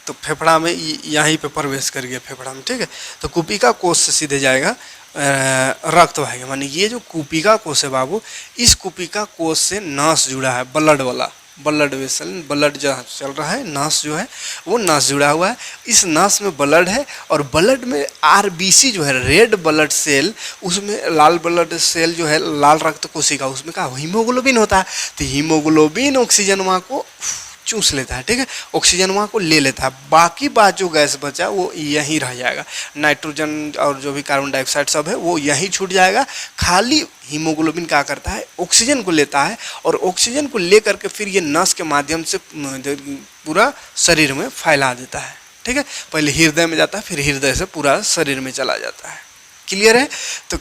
तो फेफड़ा में यहीं पे प्रवेश कर गया फेफड़ा में, ठीक है। तो कुपिका कोष से सीधे जाएगा रक्त वाहिका, माने ये जो कुपिका कोष है बाबू, इस कुपिका कोष से नस जुड़ा है, ब्लड वाला, ब्लड वेसल, ब्लड जहाँ चल रहा है, नस जो है वो नस जुड़ा हुआ है, इस नस में ब्लड है, और ब्लड में आरबीसी जो है, रेड ब्लड सेल, उसमें लाल ब्लड सेल जो है, लाल रक्त कोशिका, उसमें क्या हीमोग्लोबिन होता है। तो हीमोग्लोबिन ऑक्सीजन वहाँ को चूस लेता है, ठीक है, ऑक्सीजन वहाँ को ले लेता है, बाकी बात जो गैस बचा वो यहीं रह जाएगा, नाइट्रोजन और जो भी कार्बन डाइऑक्साइड सब है वो यहीं छूट जाएगा। खाली हीमोग्लोबिन क्या करता है, ऑक्सीजन को लेता है, और ऑक्सीजन को ले करके फिर ये नस के माध्यम से पूरा शरीर में फैला देता है, ठीक है। पहले हृदय में जाता है, फिर हृदय से पूरा शरीर में चला जाता है। क्लियर है? तो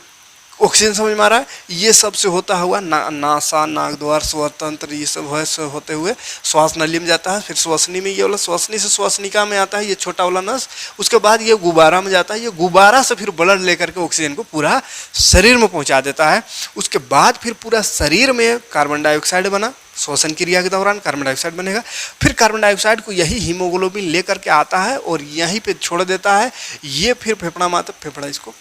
ऑक्सीजन समझ में आ रहा है, ये सब से होता हुआ नासा, नाकद्वार, स्वतंत्र, ये सब है, सब होते हुए श्वास नली में जाता है, फिर श्वसनी में ये वाला, श्वसनी से श्वसनिका में आता है ये छोटा वाला नस, उसके बाद ये गुब्बारा में जाता है, ये गुब्बारा से फिर ब्लड लेकर के ऑक्सीजन को पूरा शरीर में पहुंचा देता है। उसके बाद फिर पूरा शरीर में कार्बन डाइऑक्साइड बना, श्वसन क्रिया के दौरान कार्बन डाइऑक्साइड बनेगा, फिर कार्बन डाइऑक्साइड को यही हीमोग्लोबिन लेकर के आता है और यहीं पे छोड़ देता है, ये फिर फेफड़ा में आता है, फेफड़ा इसको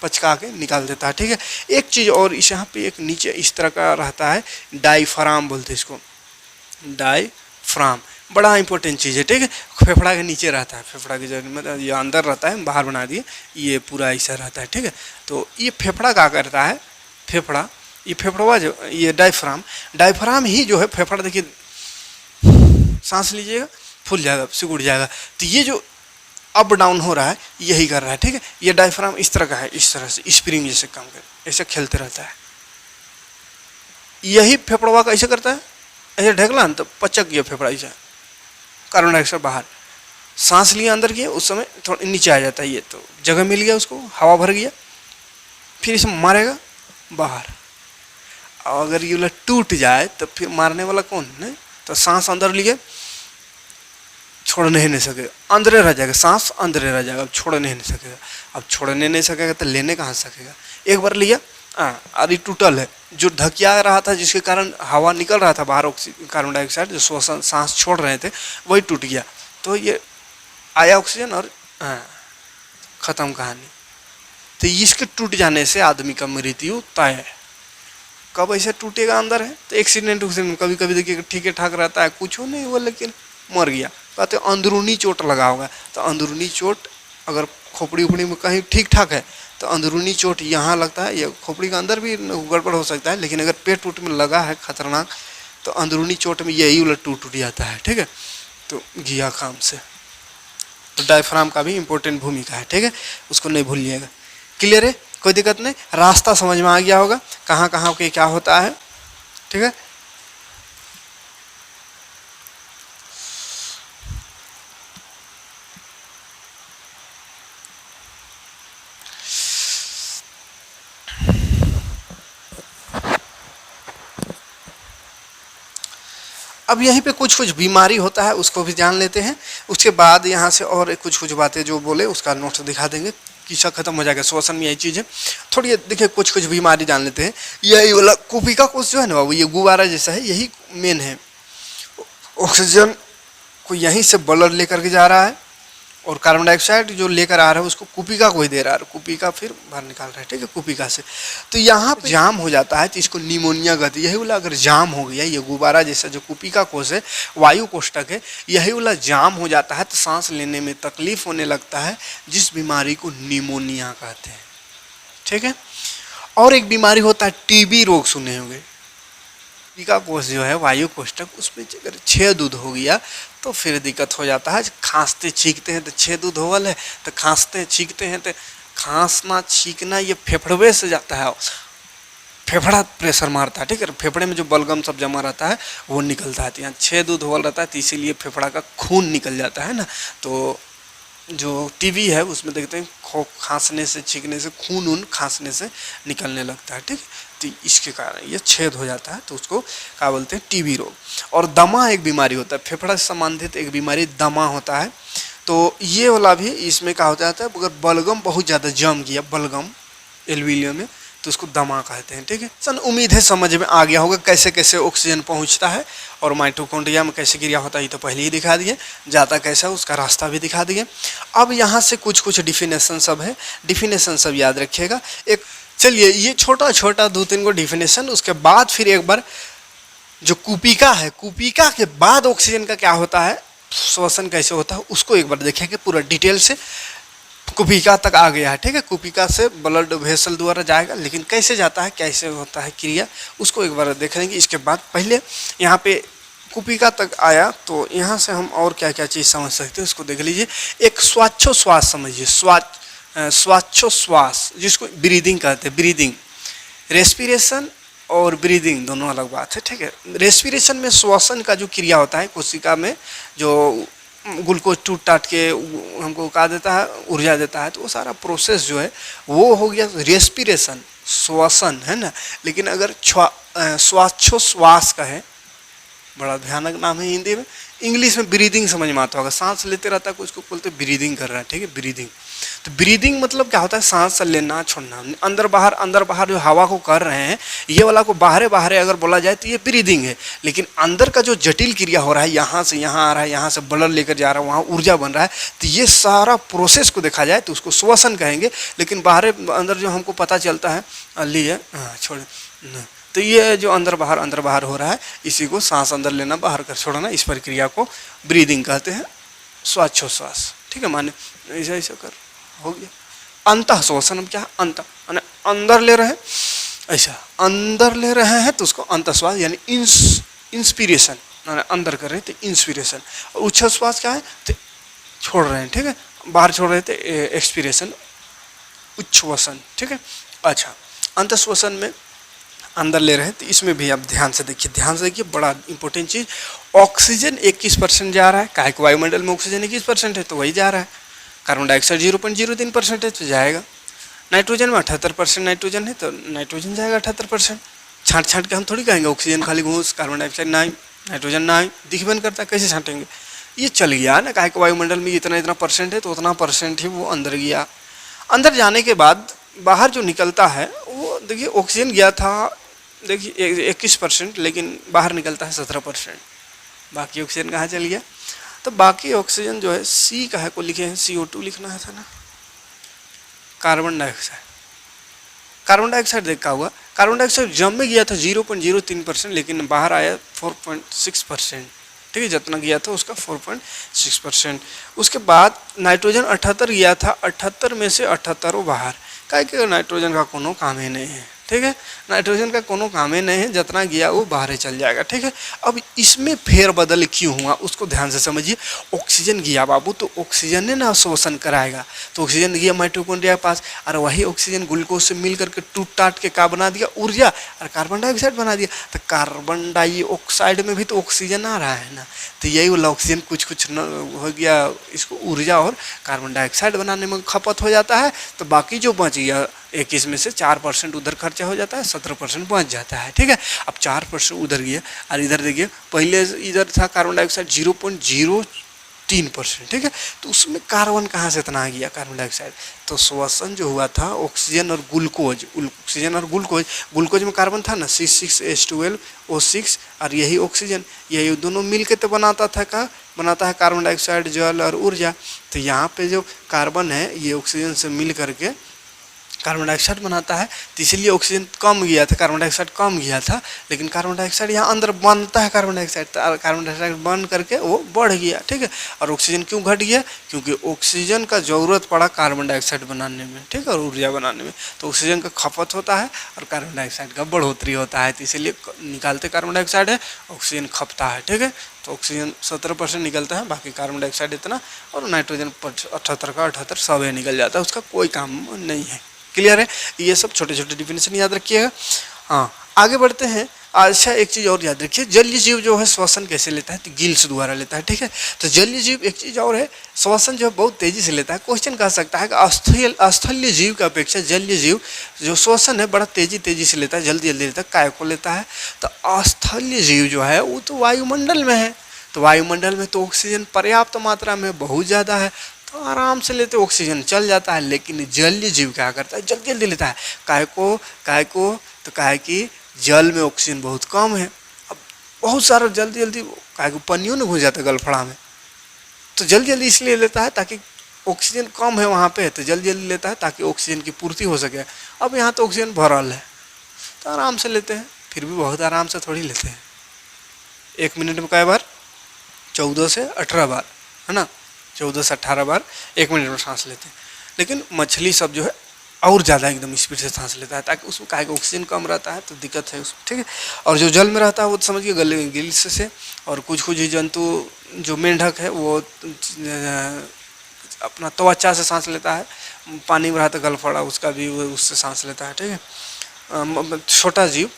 पचका के निकाल देता है, ठीक है। एक चीज़ और इस यहाँ पे एक नीचे इस तरह का रहता है, डायफ्राम बोलते हैं इसको, डायफ्राम बड़ा इंपॉर्टेंट चीज़ है, ठीक है। फेफड़ा के नीचे रहता है, फेफड़ा के जगह मतलब ये अंदर रहता है, बाहर बना दिए, ये पूरा ऐसा रहता है, ठीक है। तो ये फेफड़ा क्या करता है, फेफड़ा, ये फेफड़ा जो ये डायफ्राम ही जो है, फेफड़ा देखिए सांस लीजिएगा फूल जाएगा, सिकुड़ जाएगा, तो ये जो अप डाउन हो रहा है यही कर रहा है, ठीक है। ये डायफ्राम इस तरह का है, इस तरह से स्प्रिंग जैसे काम कर ऐसे खेलते रहता है, यही फेफड़वा कैसे करता है, ऐसे ढकला तो पचक गया फेफड़ा, ऐसा कार्बन डाइऑक्साइड बाहर, सांस लिया अंदर गया, उस समय थोड़ा नीचे आ जाता है, ये तो जगह मिल गया उसको, हवा भर गया, फिर इसे मारेगा बाहर। अगर ये टूट जाए तो फिर मारने वाला कौन नहीं, तो सांस अंदर लिए छोड़ने ही नहीं सकेगा, अंदरे रह जाएगा, सांस अंदरे रह जाएगा, अब छोड़ने ही नहीं सकेगा। अब छोड़ने नहीं सकेगा तो लेने कहाँ से सकेगा। एक बार लिया अरे टूटल है, जो ढकिया रहा था जिसके कारण हवा निकल रहा था बाहर, कार्बन डाइऑक्साइड जो श्वसन सांस छोड़ रहे थे वही टूट गया, तो ये आया ऑक्सीजन और ख़त्म कहानी। तो इसके टूट जाने से आदमी का मृत्यु तय है। कब ऐसे टूटेगा अंदर है, तो एक्सीडेंट कभी कभी देखिए ठीक ठाक रहता है, कुछ नहीं हुआ लेकिन मर गया, कहते अंदरूनी चोट लगा होगा। तो अंदरूनी चोट अगर खोपड़ी उपड़ी में कहीं ठीक ठाक है तो अंदरूनी चोट यहाँ लगता है, ये खोपड़ी का अंदर भी गड़बड़ हो सकता है, लेकिन अगर पेट उट में लगा है खतरनाक तो अंदरूनी चोट में यही उलट टूट जाता है, ठीक है। तो गया काम से। तो डायफ्राम का भी इम्पोर्टेंट भूमिका है, ठीक है, उसको नहीं भूलिएगा। क्लियर है, कोई दिक्कत नहीं, रास्ता समझ में आ गया होगा कहाँ कहाँ के क्या होता है, ठीक है। अब यहीं पे कुछ कुछ बीमारी होता है उसको भी जान लेते हैं, उसके बाद यहाँ से और कुछ कुछ बातें जो बोले उसका नोट्स दिखा देंगे, किस्सा खत्म हो जाएगा। श्वसन में यही चीज़ है। थोड़ी देखिए कुछ कुछ बीमारी जान लेते हैं। यही वाला कुपिका कोष जो है ना बाबू, ये गुब्बारा जैसा है, यही मेन है। ऑक्सीजन को यहीं से ब्लड लेकर के जा रहा है और कार्बन डाइऑक्साइड जो लेकर आ रहा है उसको कुपिका को ही दे रहा है, कुपिका फिर बाहर निकाल रहा है, ठीक है, कुपिका से। तो यहाँ पे जाम हो जाता है तो इसको निमोनिया कहते हैं। यही वाला अगर जाम हो गया, ये गुब्बारा जैसा जो कुपिका कोष है, वायु कोष्ठक है, यही वाला जाम हो जाता है तो सांस लेने में तकलीफ होने लगता है, जिस बीमारी को निमोनिया कहते हैं, ठीक है। और एक बीमारी होता है टीबी रोग, सुने होंगे। कुपिका कोष जो है वायु कोष्ठक, उसमें अगर छेद उद हो गया तो फिर दिक्कत हो जाता है। खांसते छींकते हैं तो छेद उद होवल है, तो खांसते छींकते हैं तो खांसना छींकना ये फेफड़े से जाता है, फेफड़ा प्रेशर मारता है, ठीक है। फेफड़े में जो बलगम सब जमा रहता है वो निकलता है, तो यहाँ छेद उद होवल रहता है, तो इसीलिए फेफड़ा का खून निकल जाता है ना। तो जो टीबी है उसमें देखते हैं खांसने से छींकने से खून उन खांसने से निकलने लगता है, ठीक। तो इसके कारण ये छेद हो जाता है, तो उसको क्या बोलते हैं, टीबी रोग। और दमा एक बीमारी होता है, फेफड़ा से संबंधित एक बीमारी दमा होता है। तो ये वाला भी इसमें क्या हो जाता है, अगर बलगम बहुत ज़्यादा जम गया, बलगम एल्विलियम में, तो उसको दमा कहते हैं, ठीक है। सन उम्मीद है समझ में आ गया होगा कैसे कैसे ऑक्सीजन पहुंचता है और माइटोकॉन्ड्रिया में कैसे क्रिया होता है, ये तो पहले ही दिखा दिए। जाता कैसा उसका रास्ता भी दिखा दिए। अब यहाँ से कुछ कुछ डिफिनेशन सब है, डिफिनेशन सब याद रखिएगा। एक चलिए ये छोटा छोटा 2-3 को डिफिनेशन, उसके बाद फिर एक बार जो कुपिका है, कुपिका के बाद ऑक्सीजन का क्या होता है, श्वसन कैसे होता है, उसको एक बार देखेंगे पूरा डिटेल से। कुपिका तक आ गया है, ठीक है। कुपिका से ब्लड वेसल द्वारा जाएगा, लेकिन कैसे जाता है, कैसे होता है क्रिया, उसको एक बार देख लेंगे। इसके बाद पहले यहाँ पे कुपिका तक आया तो यहाँ से हम और क्या क्या चीज़ समझ सकते हैं उसको देख लीजिए। एक श्वासोच्छ्वास समझिए, श्वासोच्छ्वास जिसको ब्रीदिंग कहते हैं, ब्रीदिंग। रेस्पिरेशन और ब्रीदिंग दोनों अलग बात है, ठीक है। रेस्पिरेशन में श्वसन का जो क्रिया होता है, कोशिका में जो ग्लूकोज टूट टाट के हमको क्या देता है, ऊर्जा देता है, तो वो सारा प्रोसेस जो है वो हो गया रेस्पिरेशन, श्वसन, है ना। लेकिन अगर श्वासोच्छ्वास का है, बड़ा भयानक नाम है हिंदी में, इंग्लिश में ब्रीदिंग समझ में आता होगा। सांस लेते रहता है, उसको बोलते ब्रीदिंग कर रहा है, ठीक है, ब्रीदिंग। तो ब्रीदिंग मतलब क्या होता है, सांस लेना छोड़ना, अंदर बाहर जो हवा को कर रहे हैं, ये वाला को बाहरे बाहरे अगर बोला जाए तो ये ब्रीदिंग है। लेकिन अंदर का जो जटिल क्रिया हो रहा है, यहाँ से यहाँ आ रहा है, यहाँ से ब्लड लेकर जा रहा है, वहाँ ऊर्जा बन रहा है, तो ये सारा प्रोसेस को देखा जाए तो उसको श्वसन कहेंगे। लेकिन बाहर अंदर जो हमको पता चलता है, लिए छोड़, तो ये जो अंदर बाहर हो रहा है, इसी को सांस अंदर लेना बाहर कर छोड़ना, इस प्रक्रिया को ब्रीदिंग कहते हैं, श्वासोच्छ्वास, ठीक है। माने ऐसा ऐसा कर हो गया। अंतः श्वसन क्या है, अंत अंदर ले रहे हैं, ऐसा अंदर ले रहे हैं तो उसको अंतःश्वास यानी इंस्पिरेशन, अंदर कर रहे थे इंस्पिरेशन। और उच्छ्वास क्या है, तो छोड़ रहे हैं, ठीक है, बाहर छोड़ रहे थे, एक्सपिरेशन, उच्छ्वसन, ठीक है। अच्छा, अंतःश्वसन में अंदर ले रहे हैं, तो इसमें भी आप ध्यान से देखिए, बड़ा इंपॉर्टेंट चीज़। ऑक्सीजन 21% जा रहा है, काहे को वायुमंडल में ऑक्सीजन 21% है तो वही जा रहा है। कार्बन डाइऑक्साइड 0.03% है तो जाएगा। नाइट्रोजन में 78% नाइट्रोजन है तो नाइट्रोजन जाएगा 78%। छाँट के हम थोड़ी कहेंगे ऑक्सीजन खाली घूस, कार्बन डाइऑक्साइड ना, नाइट्रोजन ना, दिख बन करता है, कैसे छाँटेंगे, ये चल गया ना। काहे को वायुमंडल में इतना परसेंट है तो उतना परसेंट ही वो अंदर गया। अंदर जाने के बाद बाहर जो निकलता है वो देखिए, ऑक्सीजन गया था देखिए 21%, लेकिन बाहर निकलता है 17%। बाकी ऑक्सीजन कहाँ चल गया, तो बाकी ऑक्सीजन जो है सी का है को लिखे हैं, CO2 लिखना है था ना, कार्बन डाइऑक्साइड देखा हुआ। कार्बन डाइऑक्साइड जम में गया था 0.03%, लेकिन बाहर आया 4.6%, ठीक है, जितना गया था उसका 4.6%। उसके बाद नाइट्रोजन 78 गया था, 78 में से 78 बाहर, काहे कि नाइट्रोजन का कोनो काम ही नहीं है, ठीक है, नाइट्रोजन का कोनो काम ही नहीं है, जितना गया वो बाहर चल जाएगा, ठीक है। अब इसमें फेरबदल क्यों हुआ उसको ध्यान से समझिए। ऑक्सीजन गया बाबू, तो ऑक्सीजन ने ना श्वसन कराएगा, तो ऑक्सीजन गया माइटोकॉन्ड्रिया के पास, और वही ऑक्सीजन ग्लूकोज से मिल करके टूट टाट के का बना दिया, ऊर्जा, और कार्बन डाइऑक्साइड बना दिया। तो कार्बन डाइऑक्साइड में भी तो ऑक्सीजन आ रहा है ना, तो यही वाला ऑक्सीजन कुछ हो गया, इसको ऊर्जा और कार्बन डाइऑक्साइड बनाने में खपत हो जाता है। तो बाकी जो बच गया 21 में से 4% उधर खर्चा हो जाता है, 17% बच जाता है, ठीक है। अब 4% उधर गया और इधर देखिए पहले इधर था कार्बन डाइऑक्साइड 0.03%, ठीक है। तो उसमें कार्बन कहाँ से इतना आ गया कार्बन डाइऑक्साइड, तो श्वसन जो हुआ था ऑक्सीजन और ग्लूकोज, ग्लूकोज में कार्बन था ना C6H12O6 और यही ऑक्सीजन, यही दोनों मिल के तो बनाता है कार्बन डाइऑक्साइड, जल और ऊर्जा। तो यहाँ पे जो कार्बन है ये ऑक्सीजन से मिल करके कार्बन डाइऑक्साइड बनाता है, तो इसलिए ऑक्सीजन कम गया था, कार्बन डाइऑक्साइड कम गया था। लेकिन कार्बन डाइऑक्साइड यहाँ अंदर बनता है कार्बन डाइऑक्साइड, तो कार्बन डाइऑक्साइड बन करके वो बढ़ गया, ठीक है। और ऑक्सीजन क्यों घट गया, क्योंकि ऑक्सीजन का ज़रूरत पड़ा कार्बन डाइऑक्साइड बनाने में, ठीक है, और ऊर्जा बनाने में। तो ऑक्सीजन का खपत होता है और कार्बन डाइऑक्साइड का बढ़ोतरी होता है, तो इसीलिए निकालते कार्बन डाइऑक्साइड है, ऑक्सीजन खपता है, ठीक है। तो ऑक्सीजन 17% निकलता है, बाकी कार्बन डाइऑक्साइड इतना, और नाइट्रोजन 78 का 78 सब निकल जाता है, उसका कोई काम नहीं है। क्लियर है, ये सब छोटे छोटे डिफिनेशन याद रखिएगा। हाँ, आगे बढ़ते हैं। अच्छा, एक चीज़ और याद रखिए, जलीय जीव जो है श्वसन कैसे लेता है, तो गिल्स द्वारा लेता है, ठीक है। तो जलीय जीव एक चीज़ और है, श्वसन जो है बहुत तेजी से लेता है। क्वेश्चन कह सकता है कि स्थलीय जीव की अपेक्षा जलीय जीव जो श्वसन है बड़ा तेजी से लेता है, जल्दी लेता है। काय को लेता है, तो स्थलीय जीव जो है वो तो वायुमंडल में है, तो वायुमंडल में तो ऑक्सीजन पर्याप्त मात्रा में बहुत ज़्यादा है, तो आराम से लेते ऑक्सीजन चल जाता है। लेकिन जलीय जीव क्या करता है, जल्दी लेता है। काय को तो काय कि जल में ऑक्सीजन बहुत कम है, अब बहुत सारा जल्दी काय को पनियों में घुस जाता है गलफड़ा में, तो जल्दी इसलिए लेता है ताकि ऑक्सीजन कम है वहाँ पे, तो जल्दी लेता है ताकि ऑक्सीजन की पूर्ति हो सके। अब यहाँ तो ऑक्सीजन भरल है, तो आराम से लेते हैं, फिर भी बहुत आराम से थोड़ी लेते हैं। 1 मिनट में कई बार, 14 से 18 बार, है ना, 14 से 18 बार 1 मिनट में सांस लेते हैं। लेकिन मछली सब जो है और ज़्यादा एकदम स्पीड से सांस लेता है, ताकि उसमें काहे ऑक्सीजन कम रहता है, तो दिक्कत है उसमें, ठीक है। और जो जल में रहता है वो तो समझिए गिल्स से, और कुछ ही जंतु जो मेंढक है वो अपना त्वचा से सांस लेता है, पानी में रहता गलफड़ा उसका भी उससे सांस लेता है, ठीक है। छोटा जीव,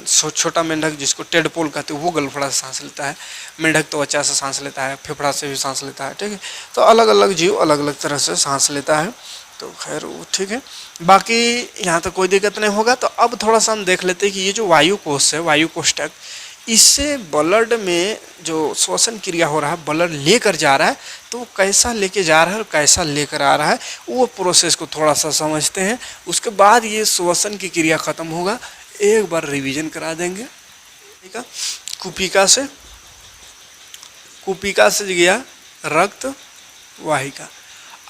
छोटा मेंढक जिसको टेडपोल कहते हैं, वो गलफड़ा से सांस लेता है। मेंढक त्वचा से सांस लेता है, फेफड़ा से भी सांस लेता है, ठीक है। तो अलग अलग जीव अलग अलग तरह से सांस लेता है, तो खैर वो ठीक है। बाकी यहाँ तो कोई दिक्कत नहीं होगा। तो अब थोड़ा सा हम देख लेते हैं कि ये जो वायु कोश है, वायु कोष्ठक, इससे ब्लड में जो श्वसन क्रिया हो रहा है, ब्लड लेकर जा रहा है, तो कैसा लेके जा रहा है और कैसा लेकर आ रहा है, वो प्रोसेस को थोड़ा सा समझते हैं। उसके बाद ये श्वसन की क्रिया खत्म होगा, एक बार रिवीजन करा देंगे, ठीक है। कुपिका से गया रक्त वाहिका।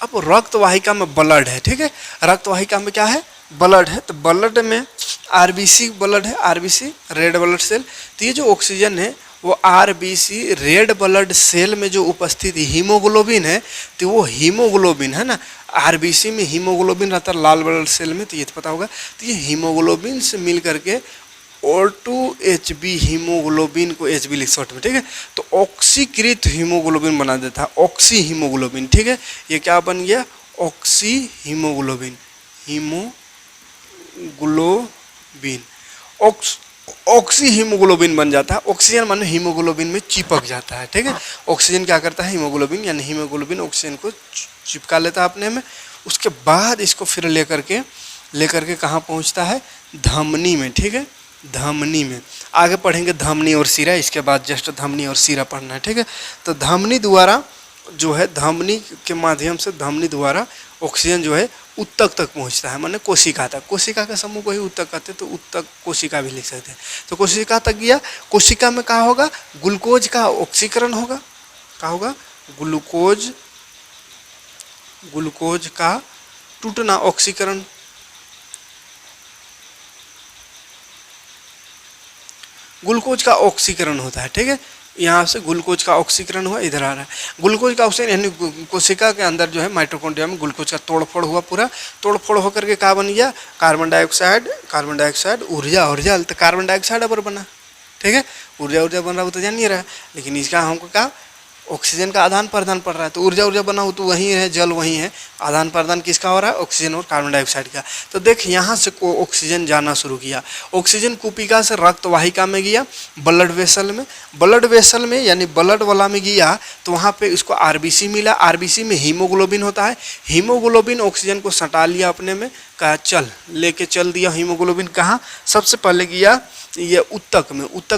अब रक्त वाहिका में ब्लड है, ठीक है। रक्त वाहिका में क्या है, ब्लड है। तो ब्लड में आरबीसी ब्लड है, आरबीसी रेड ब्लड सेल। तो ये जो ऑक्सीजन है वो आरबीसी रेड ब्लड सेल में जो उपस्थित हीमोग्लोबिन है, तो वो हीमोग्लोबिन है ना, आरबीसी में हीमोग्लोबिन रहता है लाल ब्लड सेल में, तो ये तो पता होगा। तो ये हीमोग्लोबिन से मिल करके O2HB हीमोग्लोबिन को HB लिख शॉर्ट में, ठीक है। तो ऑक्सीकृत हीमोग्लोबिन बना देता है, ऑक्सी हीमोग्लोबिन, ठीक है। ये क्या बन गया, oxy haemoglobin, haemoglobin, oxy haemoglobin बन जाता है। ऑक्सीजन माने हीमोग्लोबिन में चिपक जाता है, ठीक है। ऑक्सीजन क्या करता है, हीमोग्लोबिन यानी हीमोग्लोबिन ऑक्सीजन को चिपका लेता है अपने में। उसके बाद इसको फिर लेकर के कहाँ पहुँचता है, धमनी में, ठीक है। धमनी में आगे पढ़ेंगे धमनी और सिरा, इसके बाद जस्ट धमनी और सिरा पढ़ना है, ठीक है। तो धमनी द्वारा जो है, धमनी के माध्यम से, धमनी द्वारा ऑक्सीजन जो है उत्तक तक पहुंचता है, माने कोशिका तक। कोशिका के समूह को ही उत्तक कहते हैं, तो उत्तक कोशिका भी लिख सकते हैं। तो कोशिका तक गया, कोशिका में क्या होगा, ग्लूकोज का ऑक्सीकरण होगा। क्या होगा, ग्लूकोज का टूटना, ऑक्सीकरण। ग्लूकोज का ऑक्सीकरण होता है, ठीक है। यहाँ से ग्लूकोज का ऑक्सीकरण हुआ, इधर आ रहा है ग्लूकोज का ऑक्सीजन, यानी कोशिका के अंदर जो है माइटोकॉन्ड्रिया में ग्लूकोज का तोड़फोड़ हुआ, पूरा तोड़फोड़ होकर के क्या बन गया, कार्बन डाइऑक्साइड, ऊर्जा। तो कार्बन डाइऑक्साइड अबर बना, ठीक है। ऊर्जा बन रहा, वो तो जान नहीं रहा है, लेकिन इसका हमको क्या, ऑक्सीजन का आदान प्रदान पड़ रहा है। तो ऊर्जा बना हो तो वहीं है, जल वहीं है, आदान प्रदान किसका हो रहा है, ऑक्सीजन और कार्बन डाइऑक्साइड का। तो देख यहाँ से ऑक्सीजन जाना शुरू किया, ऑक्सीजन कुपिका से रक्त वाहिका में गया, ब्लड वेसल में यानी ब्लड वाला में गया, तो वहाँ पे उसको आरबीसी मिला। आरबीसी में हीमोग्लोबिन होता है, हीमोग्लोबिन ऑक्सीजन को सटा लिया अपने में, का चल लेके चल दिया हीमोग्लोबिन कहाँ, सबसे पहले गया ये उत्तक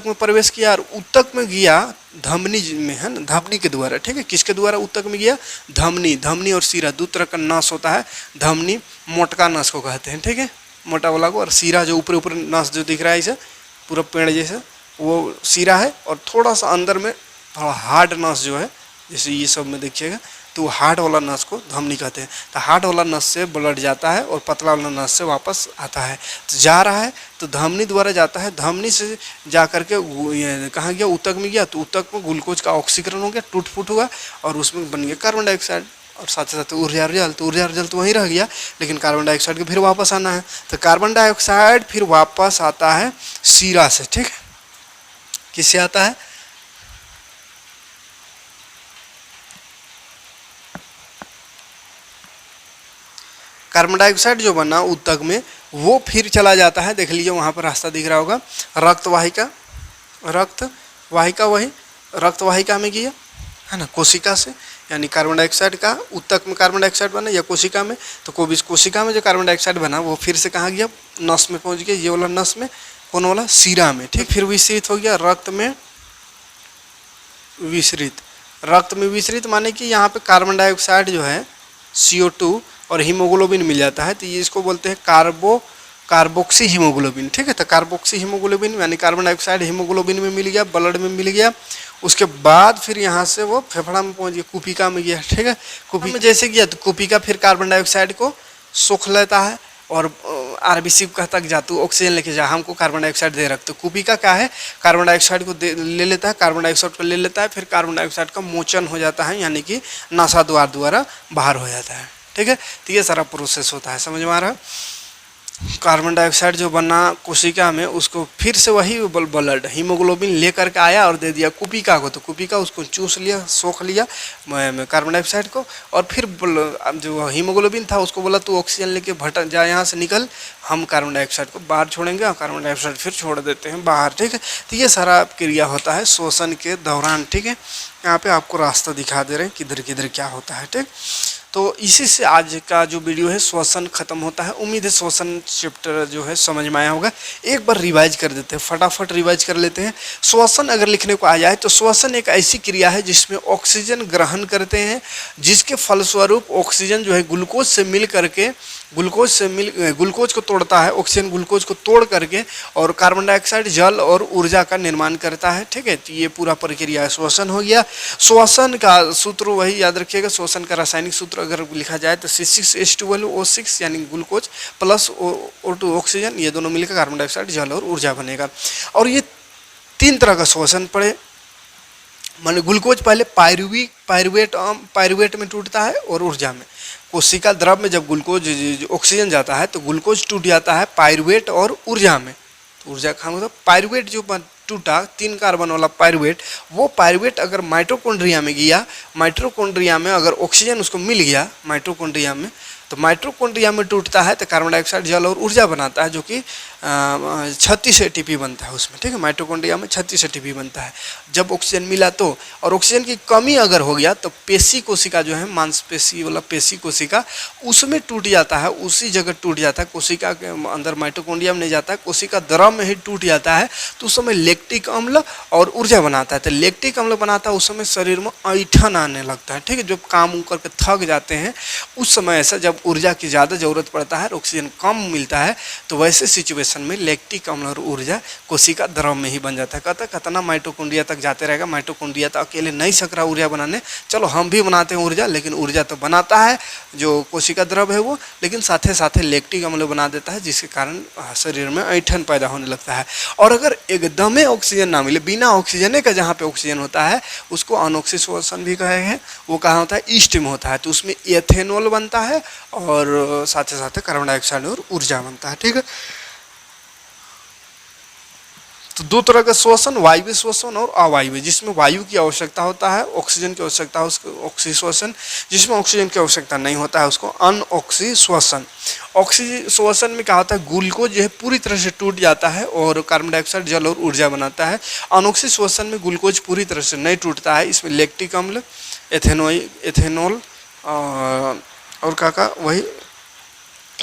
में प्रवेश किया, और उत्तक में गया धमनी में, है ना, धमनी के द्वारा, ठीक है। किसके द्वारा उत्तक में गया, धमनी और सीरा, दो तरह का नस होता है। धमनी मोटका नस को कहते हैं, ठीक है, मोटा वाला को, और सीरा जो ऊपर नस जो दिख रहा है इसे पूरा पेड़ जैसा, वो सीरा है। और थोड़ा सा अंदर में थोड़ा हार्ड नस जो है, जैसे ये सब में देखिएगा, तो हार्ड वाला नस को धमनी कहते हैं। तो हार्ड वाला नस से ब्लड जाता है और पतला वाला नस से वापस आता है। तो जा रहा है तो धमनी द्वारा जाता है, धमनी से जा करके कहाँ गया, उत्तक में गया। तो उत्तक में ग्लूकोज का ऑक्सीकरण हो गया, टूट फूट हुआ, और उसमें बन गया कार्बन डाइऑक्साइड, और साथ ही साथ ऊर्जा जल। तो ऊर्जा जल तो वहीं रह गया, लेकिन कार्बन डाइऑक्साइड को फिर वापस आना है। तो कार्बन डाइऑक्साइड फिर वापस आता है सीरा से, ठीक है। किससे आता है, कार्बन डाइऑक्साइड जो बना उत्तक में, वो फिर चला जाता है, देख लीजिए वहाँ पर रास्ता दिख रहा होगा, रक्तवाहिका वही रक्तवाहिका में गया, है ना, कोशिका से, यानी कार्बन डाइऑक्साइड का उत्तक में कार्बन डाइऑक्साइड बना या कोशिका में, तो कोशिका में जो कार्बन डाइऑक्साइड बना वो फिर से कहाँ गया, नस में पहुँच गया, ये वाला नस में, कौन वाला, सीरा में, ठीक। फिर विसरित हो गया रक्त में विसरित माने कि यहाँ पे कार्बन डाइऑक्साइड जो है CO2 और हीमोग्लोबिन मिल जाता है, तो ये इसको बोलते हैं कार्बोक्सी हीमोग्लोबिन, ठीक है। तो कार्बोक्सी हीमोग्लोबिन यानी कार्बन डाइऑक्साइड हीमोग्लोबिन में मिल गया, ब्लड में मिल गया। उसके बाद फिर यहाँ से वो फेफड़ा में पहुँच गया, कुपिका में गया, ठीक है। कुपिका में जैसे गया तो कुपिका फिर कार्बन डाइऑक्साइड को सोख लेता है, और RBC को कहता है जा तू ऑक्सीजन लेके जा, हमको कार्बन डाइऑक्साइड दे रख। तो कुपिका क्या है, कार्बन डाइऑक्साइड को ले लेता है, कार्बन डाइऑक्साइड को ले लेता है, फिर कार्बन डाइऑक्साइड का मोचन हो जाता है, यानी कि नासा द्वारा बाहर हो जाता है, ठीक है। तो ये सारा प्रोसेस होता है, समझ में आ रहा है। कार्बन डाइऑक्साइड जो बना कोशिका में, उसको फिर से वही ब्लड हीमोग्लोबिन लेकर के आया और दे दिया कुपिका को। तो कुपिका उसको चूस लिया, सोख लिया कार्बन डाइऑक्साइड को, और फिर जो हीमोग्लोबिन था उसको बोला तू ऑक्सीजन लेके भटक जा, यहाँ से निकल, हम कार्बन डाइऑक्साइड को बाहर छोड़ेंगे, और कार्बन डाइऑक्साइड फिर छोड़ देते हैं बाहर, ठीक है। तो ये सारा क्रिया होता है श्वसन के दौरान, ठीक है। यहाँ पे आपको रास्ता दिखा दे रहे हैं किधर किधर क्या होता है, ठीक। तो इसी से आज का जो वीडियो है श्वसन खत्म होता है। उम्मीद है श्वसन चैप्टर जो है समझ में आया होगा। एक बार रिवाइज कर देते हैं, फटाफट रिवाइज कर लेते हैं। श्वसन अगर लिखने को आ जाए तो श्वसन एक ऐसी क्रिया है जिसमें ऑक्सीजन ग्रहण करते हैं, जिसके फलस्वरूप ऑक्सीजन जो है ग्लूकोज से मिल करके ग्लूकोज को तोड़ता है, ऑक्सीजन ग्लूकोज को तोड़ करके, और कार्बन डाइऑक्साइड जल और ऊर्जा का निर्माण करता है, ठीक है। तो ये पूरा प्रक्रिया श्वसन हो गया। श्वसन का सूत्र वही याद रखिएगा, श्वसन का रासायनिक सूत्र अगर लिखा जाए तो C6H12O6 यानी ग्लूकोज प्लस O2 ऑक्सीजन, ये दोनों मिलकर कार्बन डाइऑक्साइड जल और ऊर्जा बनेगा। और ये 3 तरह का श्वसन पड़े, मान ग्लूकोज पहले पायरुवेट में टूटता है और ऊर्जा में। कोशिका द्रव में जब ग्लूकोज ऑक्सीजन जाता है तो ग्लूकोज टूट जाता है पायरुवेट और ऊर्जा में। तो ऊर्जा का मतलब पायरुवेट जो टूटा 3 कार्बन वाला पायरुवेट, वो पायरुवेट अगर माइटोकॉन्ड्रिया में गया, माइटोकॉन्ड्रिया में अगर ऑक्सीजन उसको मिल गया माइटोकॉन्ड्रिया में, तो माइटोकॉन्ड्रिया में टूटता है तो कार्बन डाइऑक्साइड जल और ऊर्जा बनाता है, जो कि 36 ATP बनता है उसमें, ठीक है। माइटोकॉन्ड्रिया में 36 ATP बनता है जब ऑक्सीजन मिला तो। और ऑक्सीजन की कमी अगर हो गया तो पेशी कोशिका जो है, मांसपेशी वाला पेशी कोशिका, उसमें टूट जाता है, उसी जगह टूट जाता है, कोशिका के अंदर माइटोकॉन्ड्रिया में नहीं जाता है, कोशिका द्रव में ही टूट जाता है। तो उस समय लैक्टिक अम्ल और ऊर्जा बनाता है। तो लैक्टिक अम्ल बनाता है, उस समय शरीर में ऐंठन आने लगता है, ठीक है। जब काम करके थक जाते हैं उस समय ऐसा, जब ऊर्जा की ज़्यादा ज़रूरत पड़ता है, ऑक्सीजन कम मिलता है, तो वैसे सिचुएशन में लैक्टिक अम्ल और ऊर्जा कोशिका द्रव में ही बन जाता है। कहता कितना माइटोकॉन्ड्रिया तक जाते रहेगा, माइटोकॉन्ड्रिया तो अकेले नहीं सक रहा ऊर्जा बनाने, चलो हम भी बनाते हैं ऊर्जा, लेकिन ऊर्जा तो बनाता है जो कोशिका द्रव है वो, लेकिन साथ साथ लैक्टिक अम्ल बना देता है, जिसके कारण शरीर में ऐंठन पैदा होने लगता है। और अगर एकदम ऑक्सीजन ना मिले, बिना ऑक्सीजन का जहाँ पे ऑक्सीजन होता है उसको अनोक्सी श्वसन भी कहे हैं। वो कहाँ होता है, ईस्ट में होता है। तो उसमें एथेनॉल बनता है और साथ ही साथ कार्बन डाइऑक्साइड और ऊर्जा बनता है, ठीक है। तो 2 तरह का श्वसन, वायवीय श्वसन और अवायवीय, जिसमें वायु की आवश्यकता होता है, ऑक्सीजन की आवश्यकता है उसको ऑक्सी श्वसन, जिसमें ऑक्सीजन की आवश्यकता नहीं होता है उसको अनऑक्सी श्वसन। ऑक्सी श्वसन में क्या होता है, ग्लूकोज जो है पूरी तरह से टूट जाता है और कार्बन डाइऑक्साइड जल और ऊर्जा बनाता है। अनऑक्सी श्वसन में ग्लूकोज पूरी तरह से नहीं टूटता है, इसमें लैक्टिक अम्ल, एथेनॉल और वही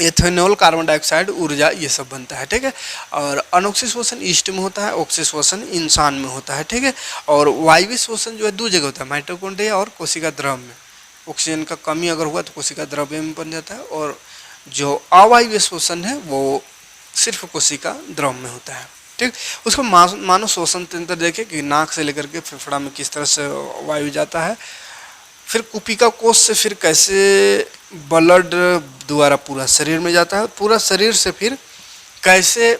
एथेनॉल, कार्बन डाइऑक्साइड, ऊर्जा, ये सब बनता है, ठीक है। और अनोक्सी श्वसन ईस्ट में होता है, ऑक्सी श्वसन इंसान में होता है, ठीक है। और वायवीय श्वसन जो है दो जगह होता है, माइटोकॉन्ड्रिया और कोशिका द्रव में। ऑक्सीजन का कमी अगर हुआ तो कोशिका द्रव में बन जाता है, और जो अवायवीय श्वसन है वो सिर्फ कोशिका द्रव में होता है, ठीक। उसको मानव श्वसन तंत्र देखें कि नाक से लेकर के फेफड़ा में किस तरह से वायु जाता है, फिर कुपिका कोष से फिर कैसे ब्लड द्वारा पूरा शरीर में जाता है, पूरा शरीर से फिर कैसे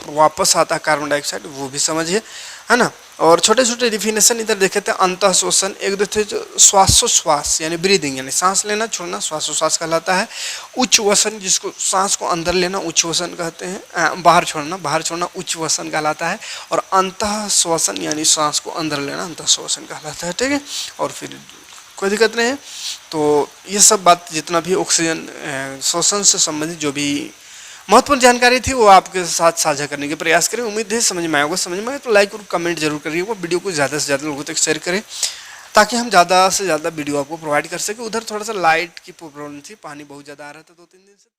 वापस आता है कार्बन डाइऑक्साइड, वो भी समझिए, है ना। और छोटे छोटे डिफिनेशन इधर देखे थे, अंतः श्वसन एक दूसरे श्वासोश्वास यानी ब्रीदिंग यानी सांस लेना छोड़ना श्वासोश्वास कहलाता है। उच्छ्वसन जिसको सांस को अंदर लेना उच्छ्वसन कहते हैं, बाहर छोड़ना उच्छ्वसन कहलाता है। और अंतः श्वसन यानी सांस को अंदर लेना अंतः श्वसन कहलाता है, ठीक है। और फिर कोई दिक्कत नहीं है। तो ये सब बात जितना भी ऑक्सीजन श्वसन से संबंधित जो भी महत्वपूर्ण जानकारी थी वो आपके साथ साझा करने के प्रयास करें। उम्मीद है समझ में आया होगा। समझ में आए तो लाइक और कमेंट जरूर करिए, वो वीडियो को ज़्यादा से ज़्यादा लोगों तक शेयर करें ताकि हम ज़्यादा से ज़्यादा वीडियो आपको प्रोवाइड कर सकें। उधर थोड़ा सा लाइट की प्रॉब्लम थी, पानी बहुत ज़्यादा आ रहा था 2-3 दिन से।